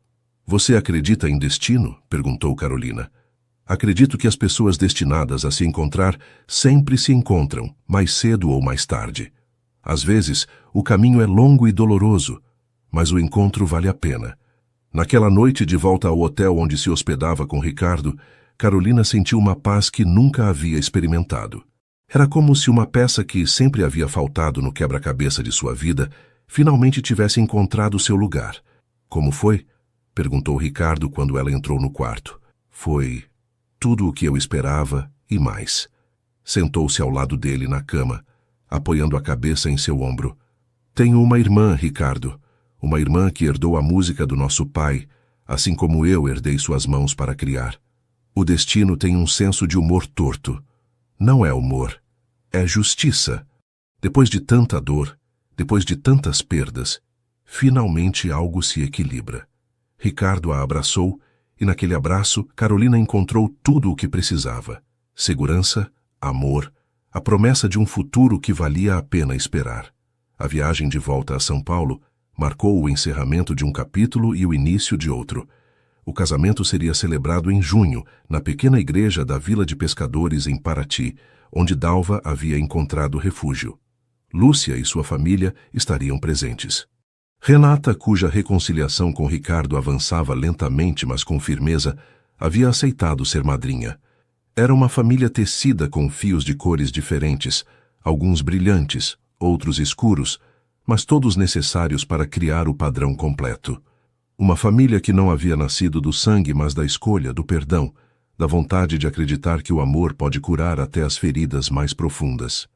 [SPEAKER 1] Você acredita em destino? Perguntou Carolina. Acredito que as pessoas destinadas a se encontrar sempre se encontram, mais cedo ou mais tarde. Às vezes, o caminho é longo e doloroso, mas o encontro vale a pena. Naquela noite de volta ao hotel onde se hospedava com Ricardo, Carolina sentiu uma paz que nunca havia experimentado. Era como se uma peça que sempre havia faltado no quebra-cabeça de sua vida finalmente tivesse encontrado seu lugar. Como foi? Perguntou Ricardo quando ela entrou no quarto. Foi tudo o que eu esperava e mais. Sentou-se ao lado dele na cama, apoiando a cabeça em seu ombro. Tenho uma irmã, Ricardo. Uma irmã que herdou a música do nosso pai, assim como eu herdei suas mãos para criar. O destino tem um senso de humor torto. Não é humor, é justiça. Depois de tanta dor, depois de tantas perdas, finalmente algo se equilibra. Ricardo a abraçou e naquele abraço Carolina encontrou tudo o que precisava. Segurança, amor, a promessa de um futuro que valia a pena esperar. A viagem de volta a São Paulo marcou o encerramento de um capítulo e o início de outro. O casamento seria celebrado em junho, na pequena igreja da Vila de Pescadores em Paraty, onde Dalva havia encontrado refúgio. Lúcia e sua família estariam presentes. Renata, cuja reconciliação com Ricardo avançava lentamente, mas com firmeza, havia aceitado ser madrinha. Era uma família tecida com fios de cores diferentes, alguns brilhantes, outros escuros, mas todos necessários para criar o padrão completo. Uma família que não havia nascido do sangue, mas da escolha, do perdão, da vontade de acreditar que o amor pode curar até as feridas mais profundas.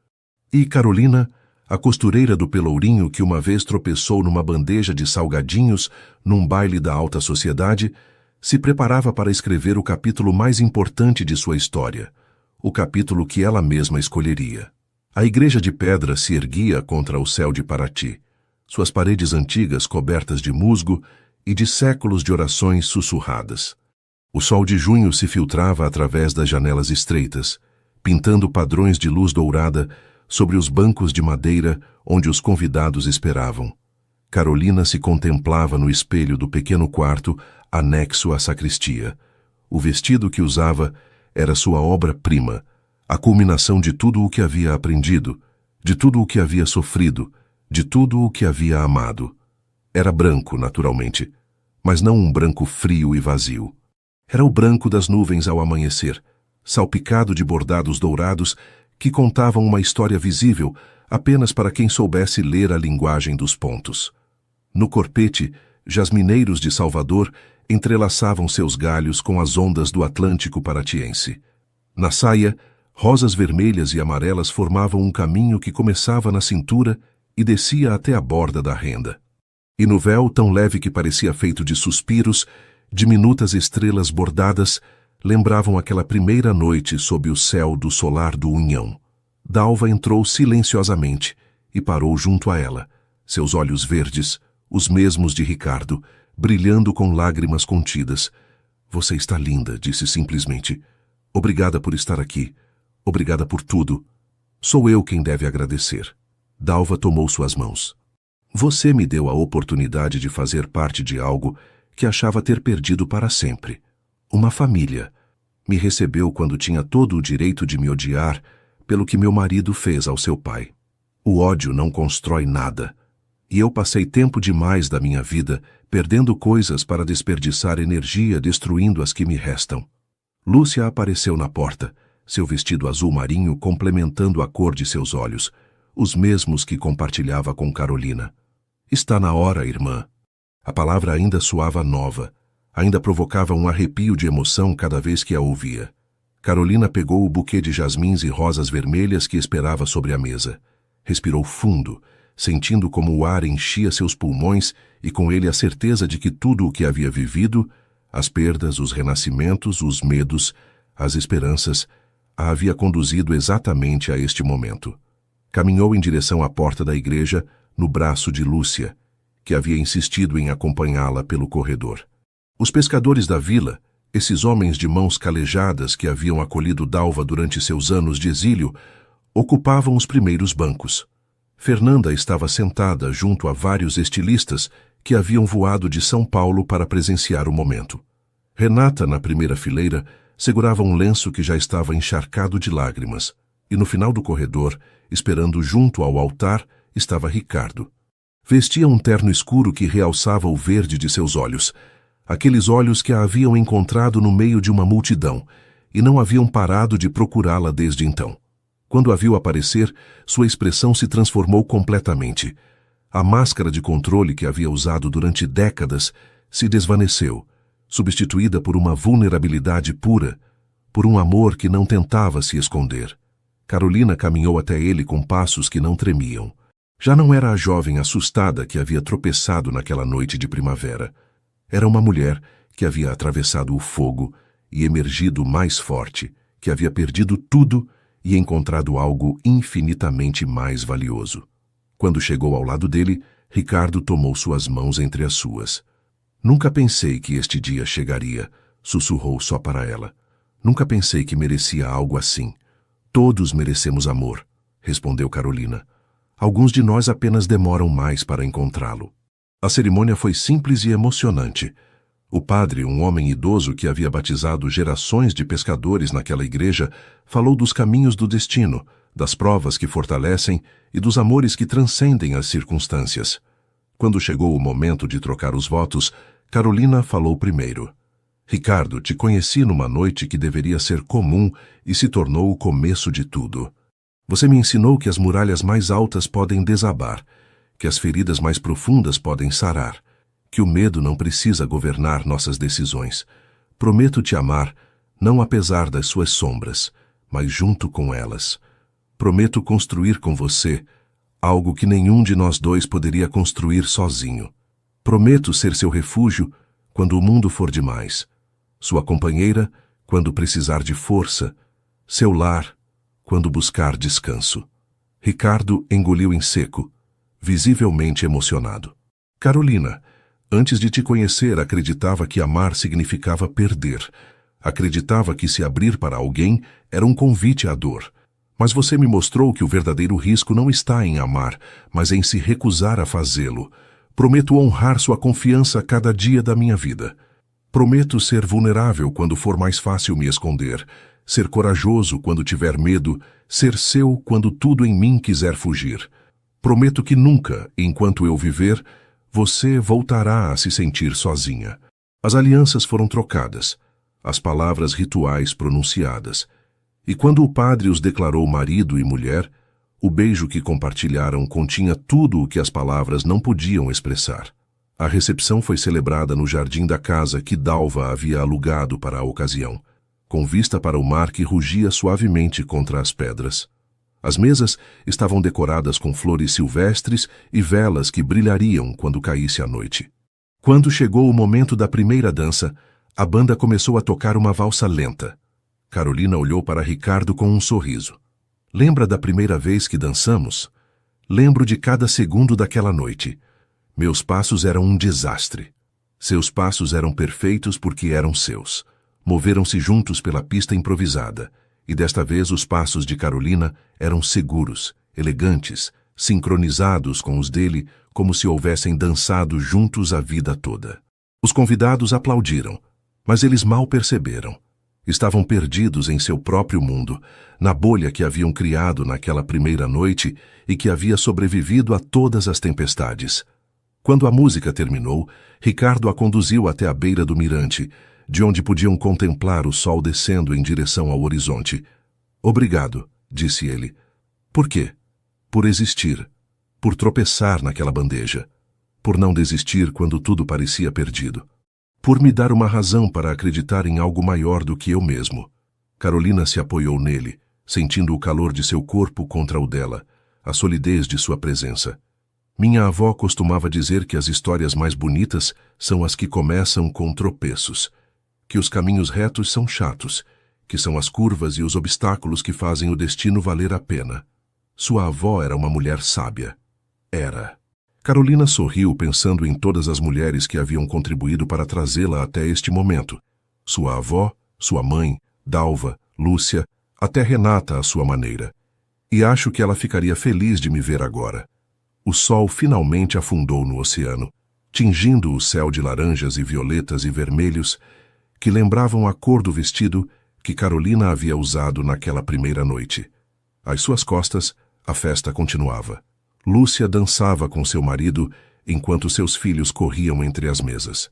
[SPEAKER 1] E Carolina, a costureira do Pelourinho que uma vez tropeçou numa bandeja de salgadinhos num baile da alta sociedade, se preparava para escrever o capítulo mais importante de sua história, o capítulo que ela mesma escolheria. A igreja de pedra se erguia contra o céu de Paraty, suas paredes antigas cobertas de musgo e de séculos de orações sussurradas. O sol de junho se filtrava através das janelas estreitas, pintando padrões de luz dourada sobre os bancos de madeira onde os convidados esperavam. Carolina se contemplava no espelho do pequeno quarto anexo à sacristia. O vestido que usava era sua obra-prima, a culminação de tudo o que havia aprendido, de tudo o que havia sofrido, de tudo o que havia amado. Era branco, naturalmente, mas não um branco frio e vazio. Era o branco das nuvens ao amanhecer, salpicado de bordados dourados que contavam uma história visível apenas para quem soubesse ler a linguagem dos pontos. No corpete, jasmineiros de Salvador entrelaçavam seus galhos com as ondas do Atlântico paratiense. Na saia, rosas vermelhas e amarelas formavam um caminho que começava na cintura e descia até a borda da renda. E no véu, tão leve que parecia feito de suspiros, diminutas estrelas bordadas lembravam aquela primeira noite sob o céu do solar do Unhão. Dalva entrou silenciosamente e parou junto a ela, seus olhos verdes, os mesmos de Ricardo, brilhando com lágrimas contidas. Você está linda, disse simplesmente. Obrigada por estar aqui. Obrigada por tudo. Sou eu quem deve agradecer. Dalva tomou suas mãos. Você me deu a oportunidade de fazer parte de algo que achava ter perdido para sempre. Uma família. Me recebeu quando tinha todo o direito de me odiar pelo que meu marido fez ao seu pai. O ódio não constrói nada. E eu passei tempo demais da minha vida perdendo coisas para desperdiçar energia destruindo as que me restam. Lúcia apareceu na porta, seu vestido azul marinho complementando a cor de seus olhos, os mesmos que compartilhava com Carolina. Está na hora, irmã. A palavra ainda soava nova, ainda provocava um arrepio de emoção cada vez que a ouvia. Carolina pegou o buquê de jasmins e rosas vermelhas que esperava sobre a mesa. Respirou fundo, sentindo como o ar enchia seus pulmões e com ele a certeza de que tudo o que havia vivido, as perdas, os renascimentos, os medos, as esperanças, a havia conduzido exatamente a este momento. Caminhou em direção à porta da igreja, no braço de Lúcia, que havia insistido em acompanhá-la pelo corredor. Os pescadores da vila, esses homens de mãos calejadas que haviam acolhido Dalva durante seus anos de exílio, ocupavam os primeiros bancos. Fernanda estava sentada junto a vários estilistas que haviam voado de São Paulo para presenciar o momento. Renata, na primeira fileira, segurava um lenço que já estava encharcado de lágrimas, e no final do corredor, esperando junto ao altar, estava Ricardo. Vestia um terno escuro que realçava o verde de seus olhos, aqueles olhos que a haviam encontrado no meio de uma multidão e não haviam parado de procurá-la desde então. Quando a viu aparecer, sua expressão se transformou completamente. A máscara de controle que havia usado durante décadas se desvaneceu, substituída por uma vulnerabilidade pura, por um amor que não tentava se esconder. Carolina caminhou até ele com passos que não tremiam. Já não era a jovem assustada que havia tropeçado naquela noite de primavera. Era uma mulher que havia atravessado o fogo e emergido mais forte, que havia perdido tudo e encontrado algo infinitamente mais valioso. Quando chegou ao lado dele, Ricardo tomou suas mãos entre as suas. Nunca pensei que este dia chegaria, sussurrou só para ela. Nunca pensei que merecia algo assim. Todos merecemos amor, respondeu Carolina. Alguns de nós apenas demoram mais para encontrá-lo. A cerimônia foi simples e emocionante. O padre, um homem idoso que havia batizado gerações de pescadores naquela igreja, falou dos caminhos do destino, das provas que fortalecem e dos amores que transcendem as circunstâncias. Quando chegou o momento de trocar os votos, Carolina falou primeiro. Ricardo, te conheci numa noite que deveria ser comum e se tornou o começo de tudo. Você me ensinou que as muralhas mais altas podem desabar, que as feridas mais profundas podem sarar, que o medo não precisa governar nossas decisões. Prometo te amar, não apesar das suas sombras, mas junto com elas. Prometo construir com você algo que nenhum de nós dois poderia construir sozinho. Prometo ser seu refúgio quando o mundo for demais, sua companheira quando precisar de força, seu lar quando buscar descanso. Ricardo engoliu em seco, visivelmente emocionado. Carolina, antes de te conhecer, acreditava que amar significava perder. Acreditava que se abrir para alguém era um convite à dor. Mas você me mostrou que o verdadeiro risco não está em amar, mas em se recusar a fazê-lo. Prometo honrar sua confiança a cada dia da minha vida. Prometo ser vulnerável quando for mais fácil me esconder, ser corajoso quando tiver medo, ser seu quando tudo em mim quiser fugir. Prometo que nunca, enquanto eu viver, você voltará a se sentir sozinha. As alianças foram trocadas, as palavras rituais pronunciadas. E quando o padre os declarou marido e mulher, o beijo que compartilharam continha tudo o que as palavras não podiam expressar. A recepção foi celebrada no jardim da casa que Dalva havia alugado para a ocasião, com vista para o mar que rugia suavemente contra as pedras. As mesas estavam decoradas com flores silvestres e velas que brilhariam quando caísse a noite. Quando chegou o momento da primeira dança, a banda começou a tocar uma valsa lenta. Carolina olhou para Ricardo com um sorriso. Lembra da primeira vez que dançamos? Lembro de cada segundo daquela noite. Meus passos eram um desastre. Seus passos eram perfeitos porque eram seus. Moveram-se juntos pela pista improvisada, e desta vez os passos de Carolina eram seguros, elegantes, sincronizados com os dele, como se houvessem dançado juntos a vida toda. Os convidados aplaudiram, mas eles mal perceberam. Estavam perdidos em seu próprio mundo, na bolha que haviam criado naquela primeira noite e que havia sobrevivido a todas as tempestades. Quando a música terminou, Ricardo a conduziu até a beira do mirante, de onde podiam contemplar o sol descendo em direção ao horizonte. Obrigado, disse ele. Por quê? Por existir, por tropeçar naquela bandeja, por não desistir quando tudo parecia perdido, por me dar uma razão para acreditar em algo maior do que eu mesmo. Carolina se apoiou nele, sentindo o calor de seu corpo contra o dela, a solidez de sua presença. Minha avó costumava dizer que as histórias mais bonitas são as que começam com tropeços, que os caminhos retos são chatos, que são as curvas e os obstáculos que fazem o destino valer a pena. Sua avó era uma mulher sábia. Era. Carolina sorriu pensando em todas as mulheres que haviam contribuído para trazê-la até este momento. Sua avó, sua mãe, Dalva, Lúcia, até Renata à sua maneira. E acho que ela ficaria feliz de me ver agora. O sol finalmente afundou no oceano, tingindo o céu de laranjas e violetas e vermelhos, que lembravam a cor do vestido que Carolina havia usado naquela primeira noite. Às suas costas, a festa continuava. Lúcia dançava com seu marido enquanto seus filhos corriam entre as mesas.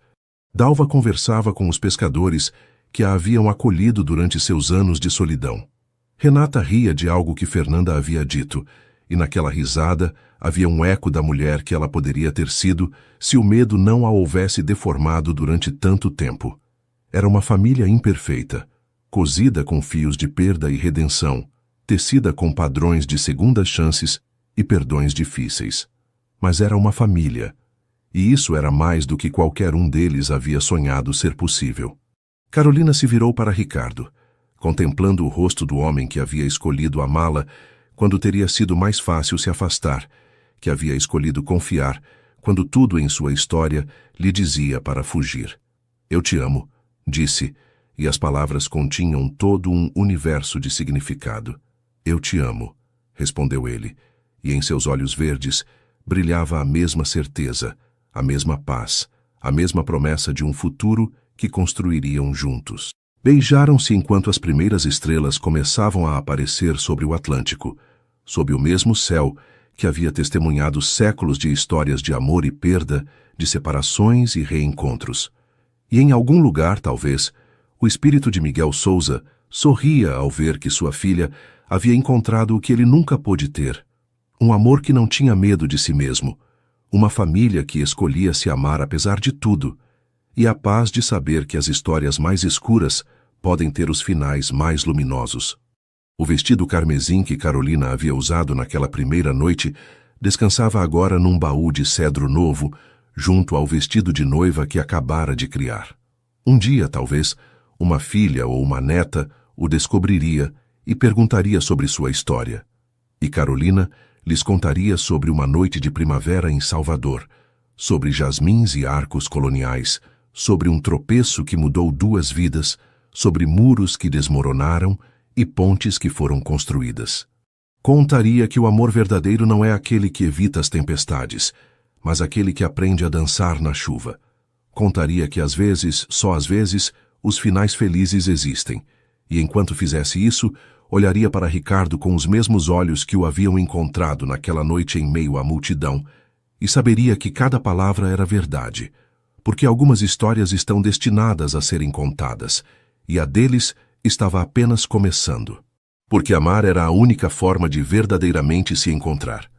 [SPEAKER 1] Dalva conversava com os pescadores que a haviam acolhido durante seus anos de solidão. Renata ria de algo que Fernanda havia dito, e naquela risada havia um eco da mulher que ela poderia ter sido se o medo não a houvesse deformado durante tanto tempo. Era uma família imperfeita, cosida com fios de perda e redenção, tecida com padrões de segundas chances e perdões difíceis. Mas era uma família, e isso era mais do que qualquer um deles havia sonhado ser possível. Carolina se virou para Ricardo, contemplando o rosto do homem que havia escolhido amá-la quando teria sido mais fácil se afastar, que havia escolhido confiar quando tudo em sua história lhe dizia para fugir. "Eu te amo", disse, e as palavras continham todo um universo de significado. "Eu te amo", respondeu ele, e em seus olhos verdes brilhava a mesma certeza, a mesma paz, a mesma promessa de um futuro que construiriam juntos. Beijaram-se enquanto as primeiras estrelas começavam a aparecer sobre o Atlântico, sob o mesmo céu que havia testemunhado séculos de histórias de amor e perda, de separações e reencontros. E em algum lugar, talvez, o espírito de Miguel Souza sorria ao ver que sua filha havia encontrado o que ele nunca pôde ter: um amor que não tinha medo de si mesmo, uma família que escolhia se amar apesar de tudo, e a paz de saber que as histórias mais escuras podem ter os finais mais luminosos. O vestido carmesim que Carolina havia usado naquela primeira noite descansava agora num baú de cedro novo, junto ao vestido de noiva que acabara de criar. Um dia, talvez, uma filha ou uma neta o descobriria e perguntaria sobre sua história. E Carolina lhes contaria sobre uma noite de primavera em Salvador, sobre jasmins e arcos coloniais, sobre um tropeço que mudou 2 vidas, sobre muros que desmoronaram e pontes que foram construídas. Contaria que o amor verdadeiro não é aquele que evita as tempestades, mas aquele que aprende a dançar na chuva. Contaria que às vezes, só às vezes, os finais felizes existem, e enquanto fizesse isso, olharia para Ricardo com os mesmos olhos que o haviam encontrado naquela noite em meio à multidão, e saberia que cada palavra era verdade, porque algumas histórias estão destinadas a serem contadas, e a deles estava apenas começando. Porque amar era a única forma de verdadeiramente se encontrar.